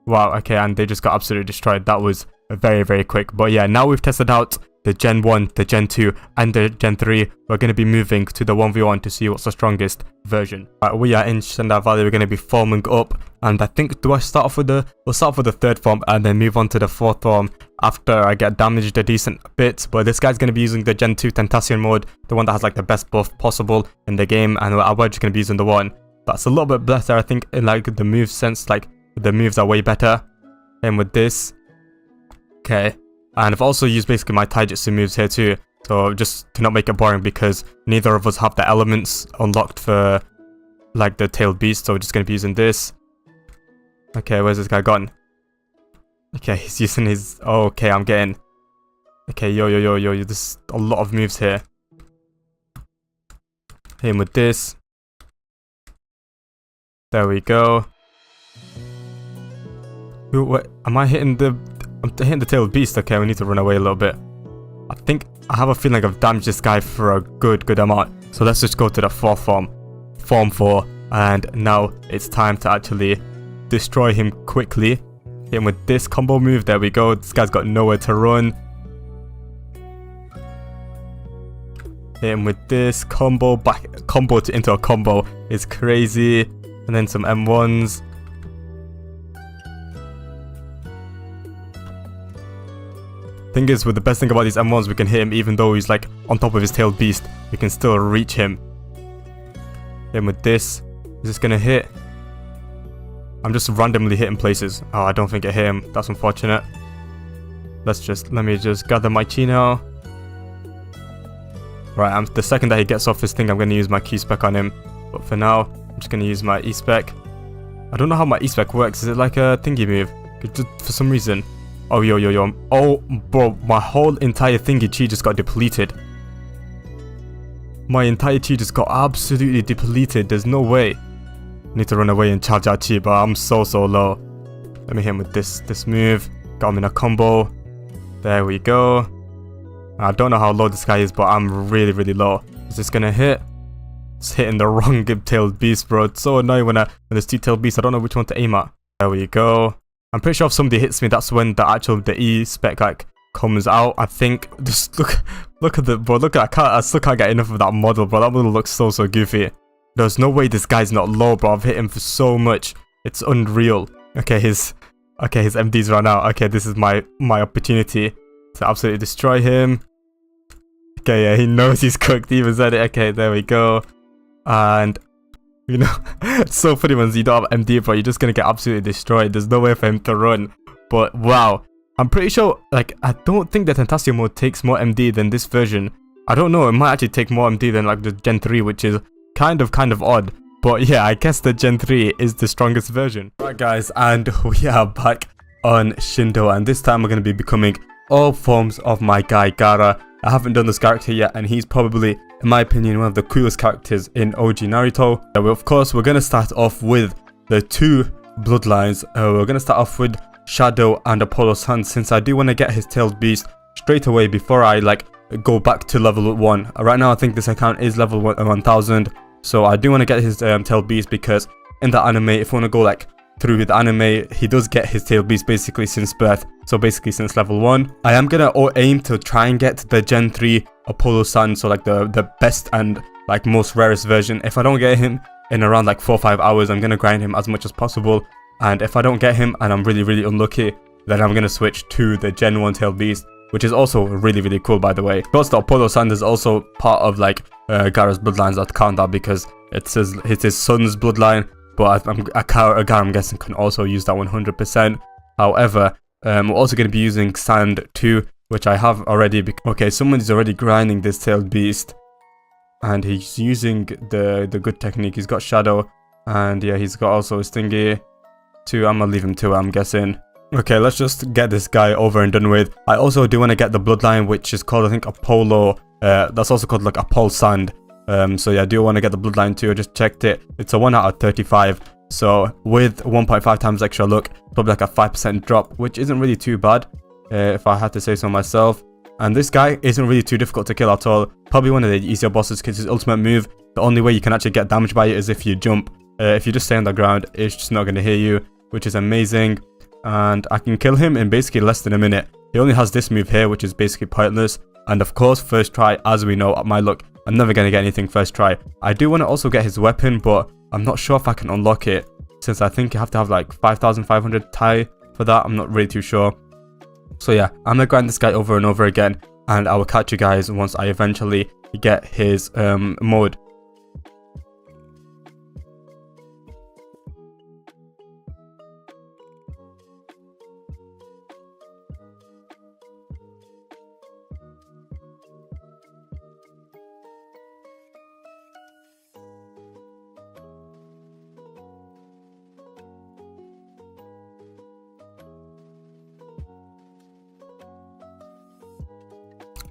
Wow, okay, and they just got absolutely destroyed. That was very, very quick. But yeah, now we've tested out the Gen 1, the Gen 2, and the Gen 3. We're going to be moving to the 1v1 to see what's the strongest version. Right, we are in Shindo Valley. We're going to be forming up. And I think, we'll start off with the third form and then move on to the fourth form after I get damaged a decent bit. But this guy's going to be using the Gen 2 Tentacion mode, the one that has like the best buff possible in the game. And we're just going to be using the one that's a little bit better, I think, in like the move sense. Like the moves are way better. And with this, okay. And I've also used basically my taijutsu moves here too. So just to not make it boring, because neither of us have the elements unlocked for like the tailed beast. So we're just going to be using this. Okay, where's this guy gone? Okay, he's using his... Oh, okay, I'm getting... Okay, yo, there's a lot of moves here. Hit him with this. There we go. Ooh, what? Am I hitting the... I'm hitting the tailed beast. Okay, we need to run away a little bit. I think I have a feeling I've damaged this guy for a good amount. So let's just go to the fourth form. Form 4. And now it's time to actually destroy him quickly. Hit him with this combo move. There we go. This guy's got nowhere to run. Hit him with this combo. Into a combo is crazy. And then some M1s. Thing is, with the best thing about these M1s, we can hit him even though he's like on top of his tailed beast. We can still reach him. Hit him with this. Is this gonna hit? I'm just randomly hitting places. Oh, I don't think it hit him. That's unfortunate. Let me just gather my chi now. Right, the second that he gets off this thing, I'm gonna use my Q-Spec on him. But for now, I'm just gonna use my E-Spec. I don't know how my E-Spec works. Is it like a thingy move? For some reason. Oh, yo. Oh, bro, my whole entire thingy chi just got depleted. My entire chi just got absolutely depleted. There's no way. I need to run away and charge our chi, but I'm so low. Let me hit him with this move. Got him in a combo. There we go. I don't know how low this guy is, but I'm really low. Is this gonna hit? It's hitting the wrong tailed beast, bro. It's so annoying when there's two tailed beasts. I don't know which one to aim at. There we go. I'm pretty sure if somebody hits me, that's when the E-Spec like comes out. I think. Just look at the bro. I still can't get enough of that model, bro. That model looks so goofy. There's no way this guy's not low, bro. I've hit him for so much. It's unreal. Okay, his MD's run out. Okay, this is my opportunity to absolutely destroy him. Okay, yeah, he knows he's cooked. He even said it. Okay, there we go. And you know, it's so funny when you don't have MD, bro. You're just gonna get absolutely destroyed. There's no way for him to run. But wow, I'm pretty sure. Like, I don't think the Tentacion mode takes more MD than this version. I don't know. It might actually take more MD than like the Gen 3, which is kind of odd. But yeah, I guess the Gen 3 is the strongest version. Right, guys, and we are back on Shindo, and this time we're gonna be becoming all forms of my guy GAARA. I haven't done this character yet, and he's probably, in my opinion, one of the coolest characters in OG Naruto. Of course, we're going to start off with the two bloodlines. We're going to start off with Shadow and Apollo Sun, since I do want to get his tailed beast straight away before I like go back to level 1. Right now, I think this account is level 1000, so I do want to get his tailed beast, because in the anime, if you want to go like through the anime, he does get his tailed beast basically since birth, so basically since level 1. I am gonna aim to try and get the Gen 3 Apollo Sun, so like the best and like most rarest version. If I don't get him in around like 4 or 5 hours, I'm gonna grind him as much as possible. And if I don't get him and I'm really unlucky, then I'm gonna switch to the Gen 1 tailed beast, which is also really cool, by the way. Plus the Apollo Sun is also part of like GAARA's bloodlines. I'd count that because it's his son's bloodline. But GAARA, I'm guessing, can also use that 100%. However, we're also going to be using Sand 2, which I have already. Okay, someone's already grinding this tailed beast, and he's using the good technique. He's got Shadow, and yeah, he's got also his thingy. 2. I'm gonna leave him 2, I'm guessing. Okay, let's just get this guy over and done with. I also do want to get the bloodline, which is called, I think, Apollo. That's also called like Apollo Sand. So yeah, I do want to get the bloodline too. I just checked it. It's a 1 out of 35. So with 1.5 times extra luck, probably like a 5% drop, which isn't really too bad, if I had to say so myself. And this guy isn't really too difficult to kill at all. Probably one of the easier bosses because his ultimate move, the only way you can actually get damaged by it is if you jump. If you just stay on the ground, it's just not going to hit you, which is amazing. And I can kill him in basically less than a minute. He only has this move here, which is basically pointless. And of course, first try, as we know, at my luck, I'm never going to get anything first try. I do want to also get his weapon, but I'm not sure if I can unlock it, since I think you have to have like 5,500 Thai for that. I'm not really too sure. So yeah, I'm going to grind this guy over and over again, and I will catch you guys once I eventually get his mode.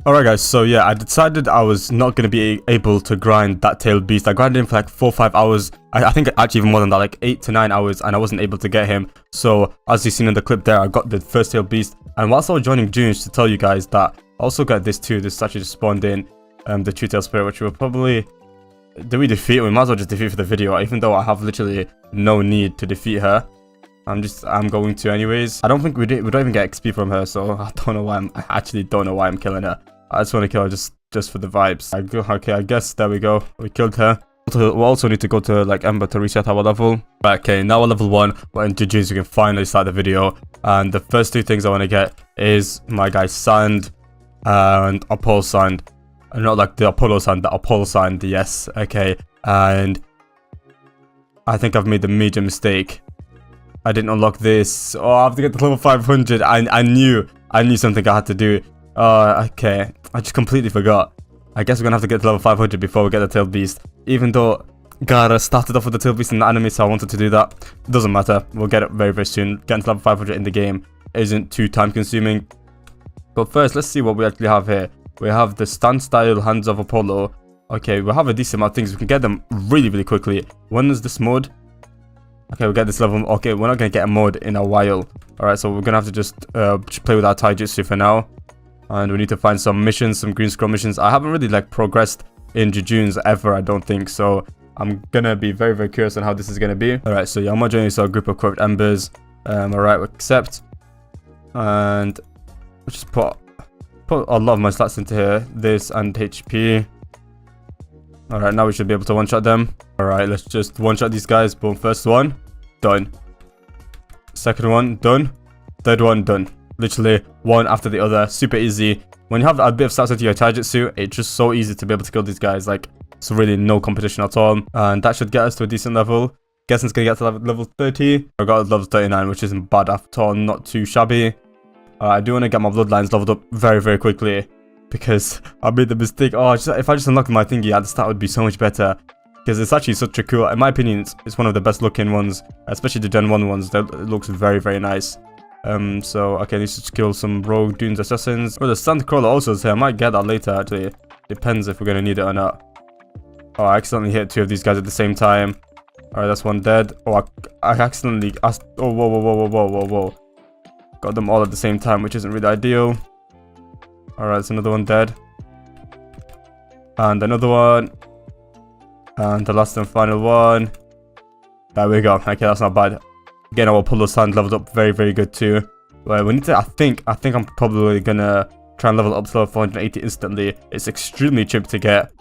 Alright guys, so yeah, I decided I was not going to be able to grind that tailed beast. I grinded him for like 4 or 5 hours. I think actually even more than that, like 8 to 9 hours, and I wasn't able to get him. So as you've seen in the clip there, I got the first tailed beast. And whilst I was joining June, to tell you guys that I also got this too. This actually just spawned in, the true tail spirit, which will probably... Do we defeat it? We might as well just defeat for the video, even though I have literally no need to defeat her. I'm going to anyways. I don't think we don't even get XP from her, so I don't know why I actually don't know why I'm killing her. I just want to kill her just for the vibes. Okay, I guess there we go. We killed her. We also need to go to like Ember to reset our level. Right, okay, now we're level 1. We're in GG's. We can finally start the video. And the first 2 things I want to get is my guy's sand and Apollo sand. Not like the Apollo sand, the Apollo sand. Yes, okay. And I think I've made the major mistake. I didn't unlock this. Oh, I have to get to level 500. I knew something I had to do. Okay. I just completely forgot. I guess we're gonna have to get to level 500 before we get the tailed beast. Even though GAARA started off with the tailed beast in the anime, so I wanted to do that. It doesn't matter. We'll get it very, very soon. Getting to level 500 in the game isn't too time consuming. But first, let's see what we actually have here. We have the stand style hands of Apollo. Okay, we have a decent amount of things. We can get them really, really quickly. When is this mode? Okay, we'll get this level. Okay, we're not going to get a mod in a while. Alright, so we're going to have to just play with our taijutsu for now. And we need to find some missions, some green scroll missions. I haven't really like progressed in Jujuns ever, I don't think. So I'm going to be very, very curious on how this is going to be. Alright, so yeah, I'm going to join this group of corrupt embers. Alright, we'll accept. And we'll just put a lot of my slots into here. This and HP. Alright, now we should be able to one-shot them. Alright, let's just one-shot these guys. Boom, first one, done. Second one, done. Third one, done. Literally, one after the other. Super easy. When you have a bit of stats into your taijutsu, it's just so easy to be able to kill these guys. Like, it's really no competition at all. And that should get us to a decent level. Guessing it's going to get to level 30. I got level 39, which isn't bad at all. Not too shabby. I do want to get my bloodlines leveled up very, very quickly. Because I made the mistake. Oh, if I just unlocked my thingy at the start, it would be so much better. Because it's actually such a cool, in my opinion, it's one of the best looking ones. Especially the Gen 1 ones. That looks very, very nice. So, okay, let's just kill some rogue dunes assassins. Oh, the Sandcrawler also is here. I might get that later, actually. Depends if we're going to need it or not. Oh, I accidentally hit 2 of these guys at the same time. Alright, that's one dead. Oh, I accidentally... Oh, whoa. Got them all at the same time, which isn't really ideal. Alright, that's another one dead. And another one. And the last and final one. There we go. Okay, that's not bad. Again, our Apollo sand leveled up very, very good too. Well, we need to, I think I'm probably gonna try and level up to level 480 instantly. It's extremely cheap to get.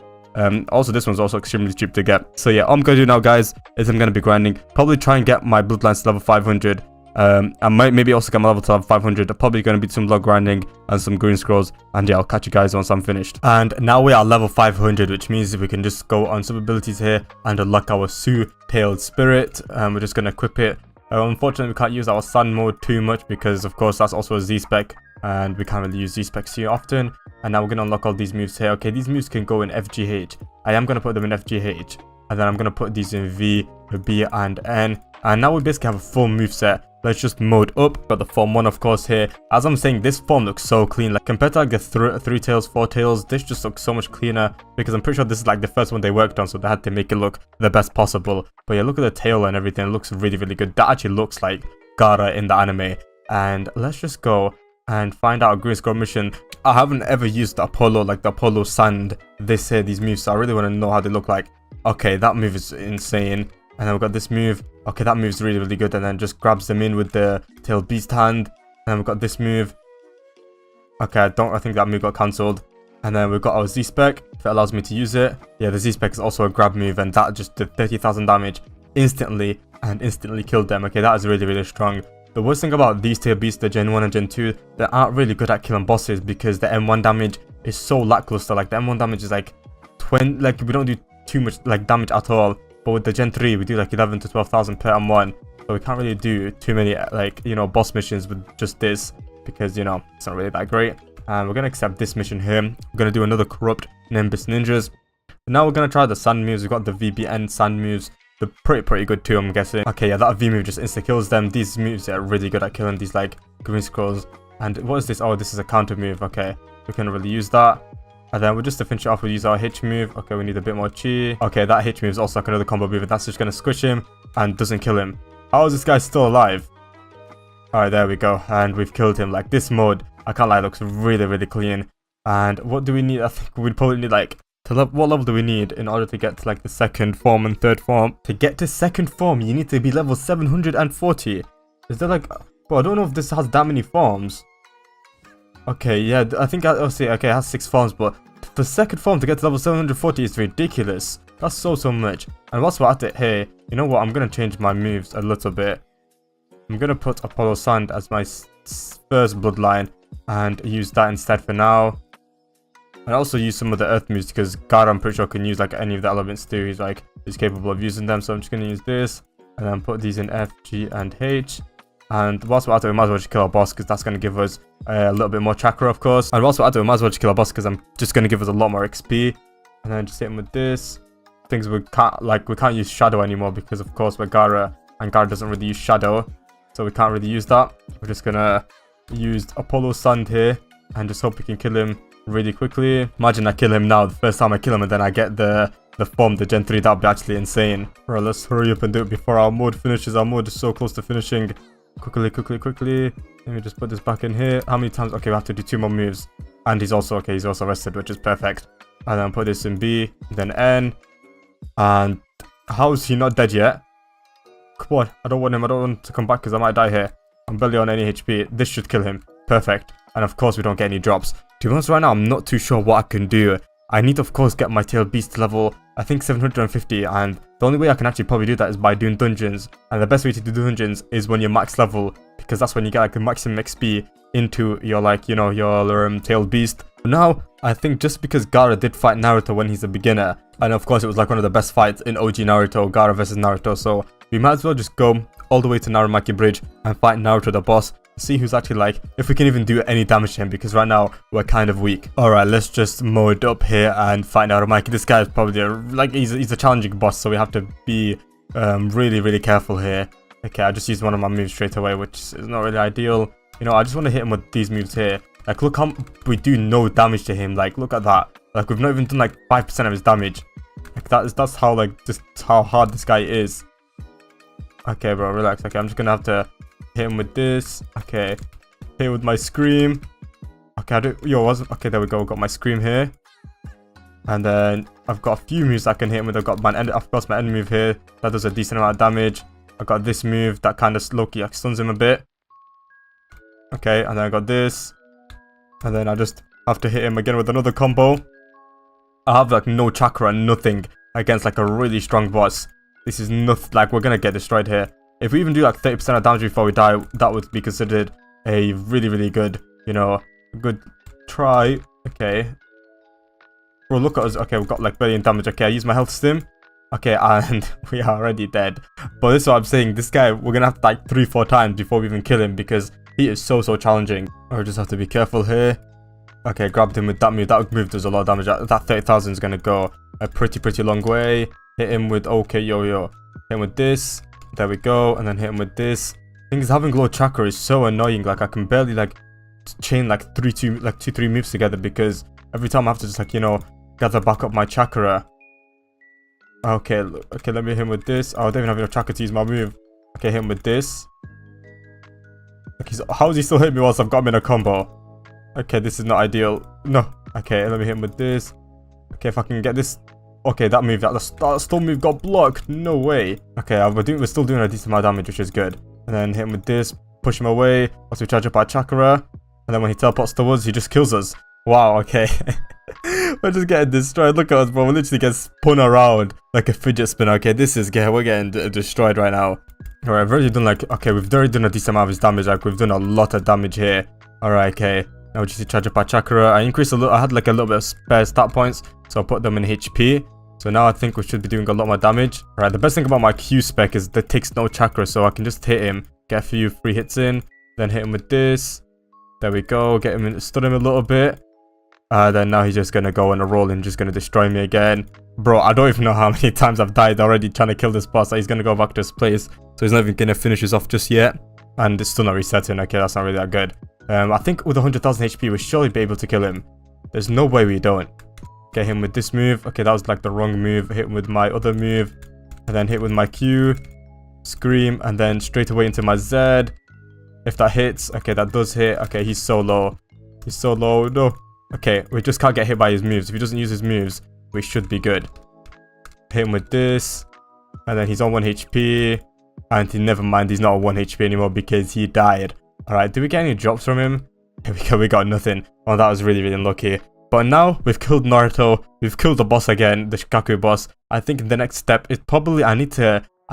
Also, this one's also extremely cheap to get. So yeah, all I'm gonna do now, guys, is I'm gonna be grinding. Probably try and get my bloodlines to level 500. I might maybe also get my level to level 500. Probably going to be some log grinding and some green scrolls. And yeah, I'll catch you guys once I'm finished. And now we are level 500, which means we can just go on sub abilities here and unlock our Su-tailed spirit. We're just going to equip it. Unfortunately, we can't use our sun mode too much because, of course, that's also a Z-spec. And we can't really use Z-specs too often. And now we're going to unlock all these moves here. Okay, these moves can go in FGH. I am going to put them in FGH. And then I'm going to put these in V, B, and N. And now we basically have a full moveset. Let's just mode up. Got the form 1 of course here. As I'm saying, this form looks so clean. Like compared to like the 3 tails, 4 tails, this just looks so much cleaner. Because I'm pretty sure this is like the first one they worked on, so they had to make it look the best possible. But yeah, look at the tail and everything. It looks really, really good. That actually looks like GAARA in the anime. And let's just go and find out a green score mission. I haven't ever used the Apollo, like the Apollo sand, these moves, so I really want to know how they look like. Okay, that move is insane. And then we've got this move. Okay, that move's really, really good. And then just grabs them in with the tail beast hand. And then we've got this move. Okay, I think that move got cancelled. And then we've got our Z-Spec, if it allows me to use it. Yeah, the Z-Spec is also a grab move, and that just did 30,000 damage instantly, and instantly killed them. Okay, that is really, really strong. The worst thing about these tail beasts, the Gen 1 and Gen 2, they aren't really good at killing bosses because the M1 damage is so lackluster. Like the M1 damage is like 20, like we don't do too much like damage at all. But with the Gen 3, we do like 11 to 12,000 per M1. So we can't really do too many like, you know, boss missions with just this because, you know, it's not really that great. And we're going to accept this mission here. We're going to do another corrupt Nimbus Ninjas. Now we're going to try the sand moves. We've got the VBN sand moves. They're pretty good too, I'm guessing. Okay, yeah, that V move just insta kills them. These moves are really good at killing these like green scrolls. And what is this? Oh, this is a counter move. Okay, we can really use that. And then we're just to finish it off, we'll use our H move. Okay, we need a bit more chi. Okay, that H move is also like another combo move, and that's just going to squish him and doesn't kill him. How is this guy still alive? Alright, there we go. And we've killed him. Like this mode, I can't lie, looks really clean. And what do we need? I think we'd probably need like, what level do we need in order to get to like the second form and third form? To get to second form, you need to be level 740. Is there like, well, I don't know if this has that many forms. Okay, yeah, I think I'll say, okay, it has 6 forms, but the second form to get to level 740 is ridiculous. That's so much. And whilst we're at it here, you know what, I'm going to change my moves a little bit. I'm going to put Apollo Sand as my first bloodline and use that instead for now. And also use some of the earth moves because GAARA, I'm pretty sure, can use like any of the elements too. He's capable of using them, so I'm just going to use this and then put these in F, G, and H. And whilst we're at it, we might as well just kill our boss because that's going to give us a little bit more chakra, of course. And whilst we're at it, we might as well just kill our boss because I'm just going to give us a lot more XP. And then just hit him with this. Things we can't use shadow anymore because, of course, we're GAARA and GAARA doesn't really use shadow. So we can't really use that. We're just going to use Apollo Sand here and just hope we can kill him really quickly. Imagine I kill him now, the first time I kill him, and then I get the form, the Gen 3. That would be actually insane. Alright, let's hurry up and do it before our mode finishes. Our mode is so close to finishing. Quickly. Let me just put this back in here. How many times? Okay, we have to do 2 more moves. And he's also rested, which is perfect. And then put this in B, then N. And how is he not dead yet? Come on, I don't want him to come back because I might die here. I'm barely on any HP. This should kill him. Perfect. And of course, we don't get any drops. To be honest, right now, I'm not too sure what I can do. I need to, of course, get my tail beast level, I think 750, and the only way I can actually probably do that is by doing dungeons. And the best way to do dungeons is when you're max level, because that's when you get like the maximum XP into your like, you know, your tail beast. But now, I think just because GAARA did fight Naruto when he's a beginner, and of course it was like one of the best fights in OG Naruto, GAARA versus Naruto, so we might as well just go all the way to Narumaki Bridge and fight Naruto the boss. See who's actually like, if we can even do any damage to him, because right now we're kind of weak. Alright, let's just mode up here and fight Narumaki. This guy is probably he's a challenging boss, so we have to be really careful here. Okay, I just used one of my moves straight away, which is not really ideal. You know, I just want to hit him with these moves here. Like, look how we do no damage to him. Like, look at that. Like, we've not even done like 5% of his damage. Like, that's how like just how hard this guy is. Okay, bro, relax. Okay, I'm just gonna have to hit him with this. Okay, hit him with my scream. Okay, okay, there we go. Got my scream here, and then I've got a few moves I can hit him with. I've got my end, of course, my end move here that does a decent amount of damage. I got this move that kind of low-key stuns him a bit. Okay, and then I got this, and then I just have to hit him again with another combo. I have like no chakra and nothing against like a really strong boss. This is nothing. Like, we're gonna get destroyed here. If we even do like 30% of damage before we die, that would be considered a really good, you know, good try. Okay. Bro, look at us. Okay, we've got like barely damage. Okay, I use my health stim. Okay, and we are already dead. But this is what I'm saying. This guy, we're gonna have to like 3-4 times before we even kill him because he is so challenging. I just have to be careful here. Okay, grabbed him with that move. That move does a lot of damage. That 30,000 is gonna go a pretty long way. Hit him with okay yo. Hit him with this. There we go. And then hit him with this. Thing is, having low chakra is so annoying. Like, I can barely, like, chain, like, 2-3 moves together because every time I have to just, like, you know, gather back up my chakra. Okay, okay, let me hit him with this. Oh, I don't even have enough chakra to use my move. Okay, hit him with this. Okay, so how is he still hitting me whilst I've got him in a combo? Okay, this is not ideal. No. Okay, let me hit him with this. Okay, if I can get this. Okay, that move, that stun move got blocked. No way. Okay, we're still doing a decent amount of damage, which is good. And then hit him with this. Push him away. Once we charge up our chakra. And then when he teleports towards, he just kills us. Wow, okay. We're just getting destroyed. Look at us, bro. We literally get spun around like a fidget spinner. Okay, we're getting destroyed right now. Alright, I've already done like, okay, we've already done a decent amount of his damage. Like, we've done a lot of damage here. Alright, okay. Now we just need to charge up our chakra. I increased a little, I had like a little bit of spare stat points, so I'll put them in HP. So now I think we should be doing a lot more damage. Alright, the best thing about my Q spec is that it takes no chakra, so I can just hit him, get a few free hits in, then hit him with this. There we go, get him in, stun him a little bit. Then now he's just gonna go on a roll and just gonna destroy me again. Bro, I don't even know how many times I've died already trying to kill this boss. He's gonna go back to his place, so he's not even gonna finish us off just yet. And it's still not resetting. Okay, that's not really that good. I think with 100,000 HP, we'll surely be able to kill him. There's no way we don't. Get him with this move. Okay, that was like the wrong move. Hit him with my other move. And then hit with my Q. Scream. And then straight away into my Z. If that hits. Okay, that does hit. Okay, he's so low. He's so low. No. Okay, we just can't get hit by his moves. If he doesn't use his moves, we should be good. Hit him with this. And then he's on 1 HP. And never mind, he's not on 1 HP anymore because he died. Alright, did we get any drops from him? Here we go, we got nothing. Oh, that was really, really unlucky. But now, we've killed Naruto. We've killed the boss again, the Shikaku boss. I think the next step is probably, I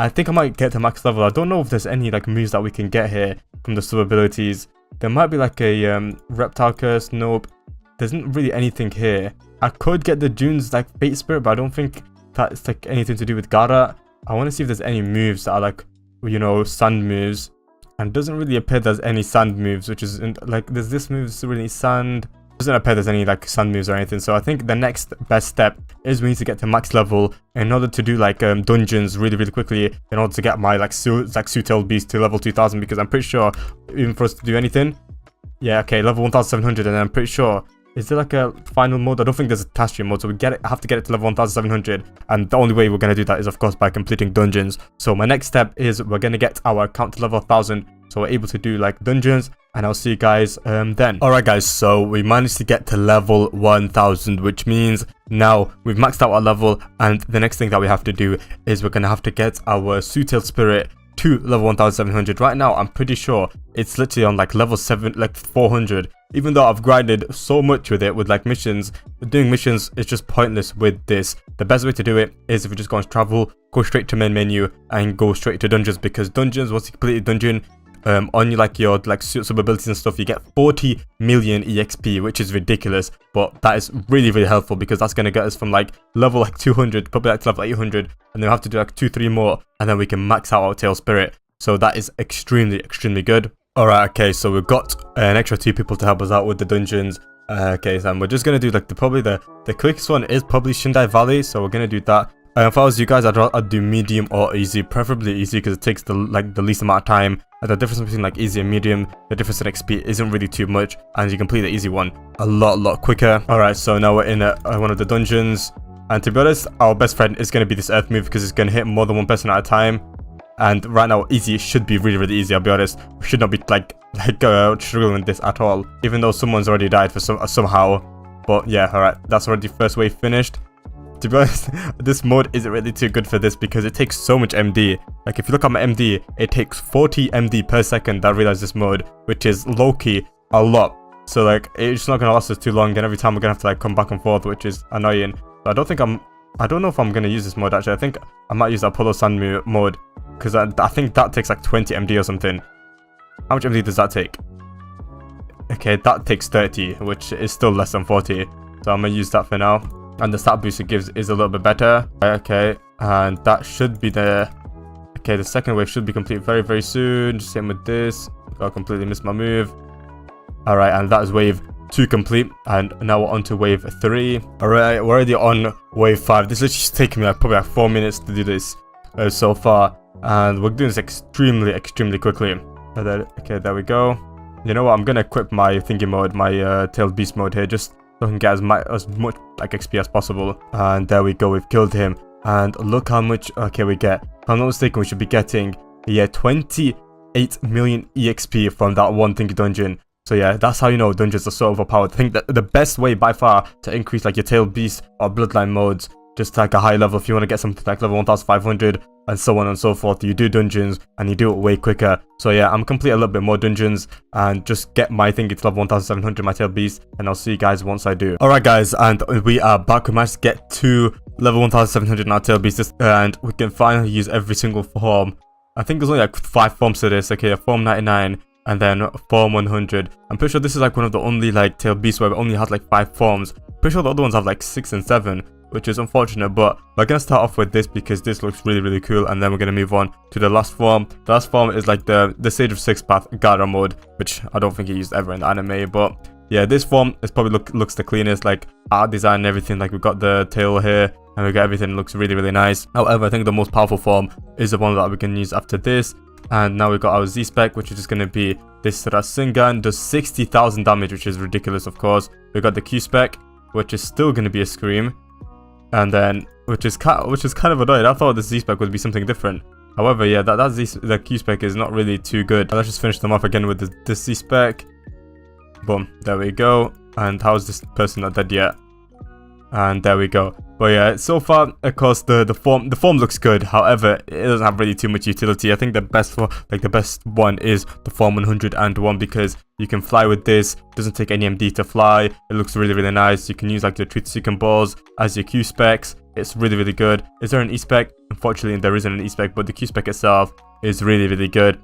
think I might get to max level. I don't know if there's any, like, moves that we can get here from the sub abilities. There might be, like, a Reptile Curse. Nope. There isn't really anything here. I could get the June's, like, Fate Spirit, but I don't think that's, like, anything to do with GAARA. I want to see if there's any moves that are, like, you know, sand moves. And it doesn't really appear there's any sand moves, which is, like, there's this move, it's really sand. It doesn't appear there's any, like, sand moves or anything. So I think the next best step is we need to get to max level in order to do, like, dungeons really, really quickly in order to get my, like, Suitail Beast to level 2000, because I'm pretty sure, even for us to do anything, yeah, okay, level 1700, and I'm pretty sure, is there like a final mode? I don't think there's a Tastri mode, so I have to get it to level 1700, and the only way we're going to do that is, of course, by completing dungeons. So my next step is we're going to get our account to level 1000, so we're able to do, like, dungeons, and I'll see you guys then. Alright guys, so we managed to get to level 1000, which means now we've maxed out our level, and the next thing that we have to do is we're going to have to get our Suitail Spirit to level 1700. Right now, I'm pretty sure it's literally on, like, level 7, like 400. Even though I've grinded so much with it, with, like, missions, doing missions is just pointless with this. The best way to do it is if you just go on travel, go straight to main menu, and go straight to dungeons, because dungeons, once you complete a dungeon, on your like sub abilities and stuff, you get 40 million EXP, which is ridiculous, but that is really, really helpful, because that's going to get us from, like, level, like, 200 probably, like, to level 800, and then we have to do, like, 2-3 more, and then we can max out our Tail Spirit. So that is extremely, extremely good. Alright, okay, so we've got an extra 2 people to help us out with the dungeons. Okay, so we're just going to do, like, probably the quickest one is probably Shindai Valley, so we're going to do that. If I was you guys, I'd do medium or easy, preferably easy, because it takes the least amount of time. And the difference between, like, easy and medium, the difference in XP isn't really too much, and you complete the easy one a lot quicker. Alright, so now we're in one of the dungeons, and to be honest, our best friend is going to be this earth move, because it's going to hit more than one person at a time. And right now, easy should be really, really easy, I'll be honest. We should not be like struggling with this at all, even though someone's already died for somehow. But yeah, alright, that's already first wave finished. To be honest, this mode isn't really too good for this, because it takes so much MD. Like, if you look at my MD, it takes 40 MD per second. I realize this mode, which is low-key a lot. So, like, it's not going to last us too long, and every time we're going to have to, like, come back and forth, which is annoying. So I don't know if I'm going to use this mode, actually. I think I might use that Apollo Sand mode, because I think that takes, like, 20 MD or something. How much MD does that take? Okay, that takes 30, which is still less than 40. So I'm going to use that for now. And the stat boost it gives is a little bit better. Okay, and that should be the... Okay, the second wave should be complete very, very soon. Same with this. I completely missed my move. Alright, and that is wave 2 complete. And now we're on to wave 3. Alright, we're already on wave 5. This is just taking me, like, probably, like, 4 minutes to do this so far. And we're doing this extremely quickly. And then, okay, there we go. You know what? I'm gonna equip my thingy mode, my tailed beast mode here, just so I can get as much like XP as possible. And there we go. We've killed him. And look how much. Okay, we get. If I'm not mistaken, we should be getting 28 million EXP from that one thingy dungeon. So yeah, that's how you know dungeons are so overpowered. I think that the best way by far to increase like your tailed beast or bloodline modes, just like a high level, if you want to get something like level 1500 and so on and so forth, you do dungeons and you do it way quicker. So yeah, I'm complete a little bit more dungeons and just get my thingy to level 1700, my tailed beast, and I'll see you guys once I do. Alright guys, and we are back. We managed to get to level 1700 in our tailed beast, and we can finally use every single form. I think there's only like 5 forms to this. Okay, form 99 and then form 100. I'm pretty sure this is like one of the only like tailed beasts where we only had like 5 forms. Pretty sure the other ones have like 6 and 7, which is unfortunate, but we're gonna start off with this because this looks really cool, and then we're gonna move on to the last form. The last form is like the Sage of Six Path GAARA mode, which I don't think he used ever in the anime, but yeah, this form is probably looks the cleanest, like art design and everything. Like we've got the tail here and we got everything. It looks really nice. However, I think the most powerful form is the one that we can use after this. And now we've got our Z spec, which is just going to be this Rasengan, does 60,000 damage, which is ridiculous, of course. We've got the Q spec, which is still going to be a scream, and then which is kind of annoying. I thought the Z spec would be something different. However, yeah, the Q spec is not really too good. Let's just finish them off again with the Z spec. Boom, there we go. And how's this person not dead yet? And there we go. But yeah, so far, of course, the form looks good. However, it doesn't have really too much utility. I think the best one is the form 101 because you can fly with this. Doesn't take any MD to fly. It looks really nice. You can use like the Truth Seeking balls as your Q specs. It's really good. Is there an E spec? Unfortunately, there isn't an E spec, but the Q spec itself is really good.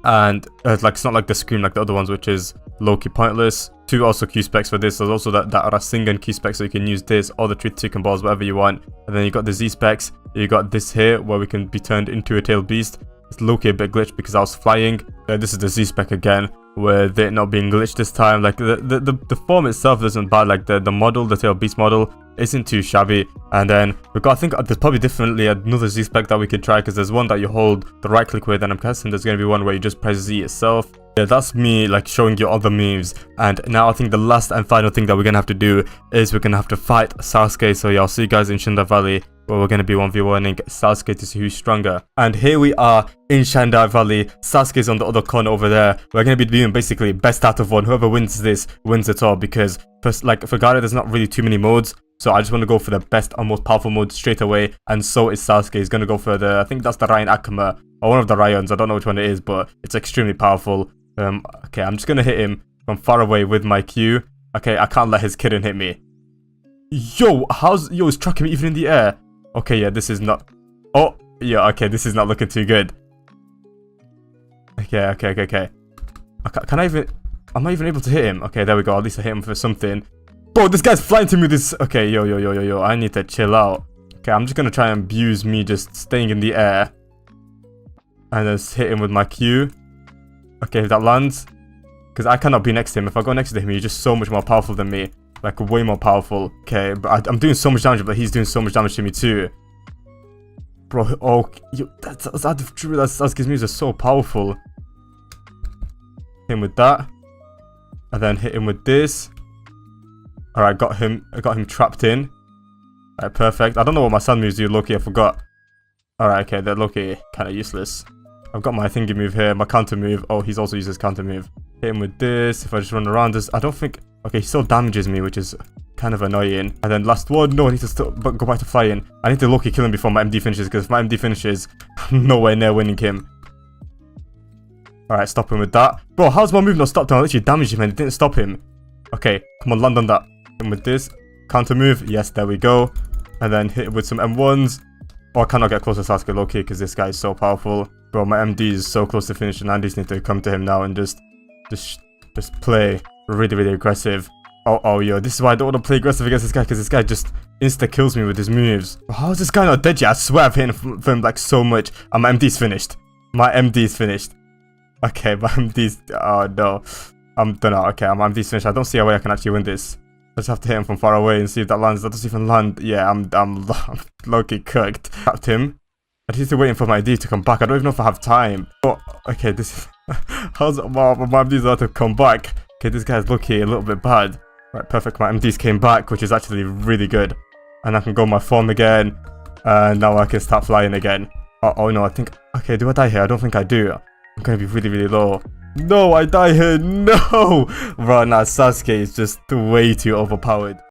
And like it's not like the scream like the other ones, which is low-key pointless. 2 also Q specs for this. There's also that Rasengan Q spec, so you can use this or the Truth Seeking balls, whatever you want. And then you got the Z specs. You got this here where we can be turned into a tailed beast. It's low-key a bit glitched because I was flying. This is the Z spec again, with it not being glitched this time. Like the form itself isn't bad. Like the model, the tailed beast model, isn't too shabby. And then we've got, I think there's probably definitely another Z spec that we could try, because there's one that you hold the right click with, and I'm guessing there's going to be one where you just press Z itself. Yeah, that's me like showing you all the moves. And now I think the last and final thing that we're going to have to do is we're going to have to fight Sasuke. So yeah, I'll see you guys in Shindo Valley, where we're going to be 1v1ing Sasuke to see who's stronger. And here we are in Shindo Valley. Sasuke's on the other corner over there. We're going to be doing basically best out of one. Whoever wins this wins it all, because like for GAARA there's not really too many modes. So I just want to go for the best and most powerful mode straight away. And so is Sasuke. He's going to go for I think that's the Ryan Akuma, or one of the Ryans. I don't know which one it is, but it's extremely powerful. Okay, I'm just going to hit him from far away with my Q. Okay, I can't let his kitten hit me. Yo, he's tracking me even in the air. Okay, yeah, this is not... Oh, yeah, okay, this is not looking too good. Okay. Can I even... Am I even able to hit him? Okay, there we go. At least I hit him for something. Bro, this guy's flying to me with this... Okay, yo. I need to chill out. Okay, I'm just going to try and abuse me just staying in the air. And just hit him with my Q. Okay, if that lands. Because I cannot be next to him. If I go next to him, he's just so much more powerful than me. Like, way more powerful. Okay, but I'm doing so much damage, but he's doing so much damage to me too. Bro, oh, that's true. Sasuke's moves are so powerful. Hit him with that. And then hit him with this. Alright, I got him trapped in. Alright, perfect. I don't know what my sun moves do, Loki, I forgot. Alright, okay, they're Loki kind of useless. I've got my thingy move here, my counter move. Oh, he's also used his counter move. Hit him with this. If I just run around this, I don't think... Okay, he still damages me, which is kind of annoying. And then last one. No, I need to still go back to flying. I need to Loki kill him before my MD finishes, because if my MD finishes, I'm nowhere near winning him. Alright, stop him with that. Bro, how's my move not stopped him? I literally damaged him and it didn't stop him. Okay, come on, land on that. Hit him with this. Counter move. Yes, there we go. And then hit him with some M1s. Oh, I cannot get close to Sasuke Loki because this guy is so powerful. Bro, my MD is so close to finishing. I just need to come to him now and just play really aggressive. Oh, yo, this is why I don't want to play aggressive against this guy, because this guy just insta-kills me with his moves. How is this guy not dead yet? I swear I've hit him like so much. And my MD's finished. My MD's finished. Okay, my MD's... Oh, no. I'm done out. Okay, my MD's finished. I don't see a way I can actually win this. I just have to hit him from far away and see if that lands. That doesn't even land. Yeah, I'm low-key cooked. Trapped him. I just waiting for my MD to come back. I don't even know if I have time. Oh, okay, this is... How's my MD's about to come back? Okay, this guy's lucky, a little bit bad. Right, perfect. My MD's came back, which is actually really good. And I can go on my phone again. And now I can start flying again. Oh no, I think... Okay, do I die here? I don't think I do. I'm gonna be really, really low. No, I die here. No! Bro, nah, Sasuke is just way too overpowered.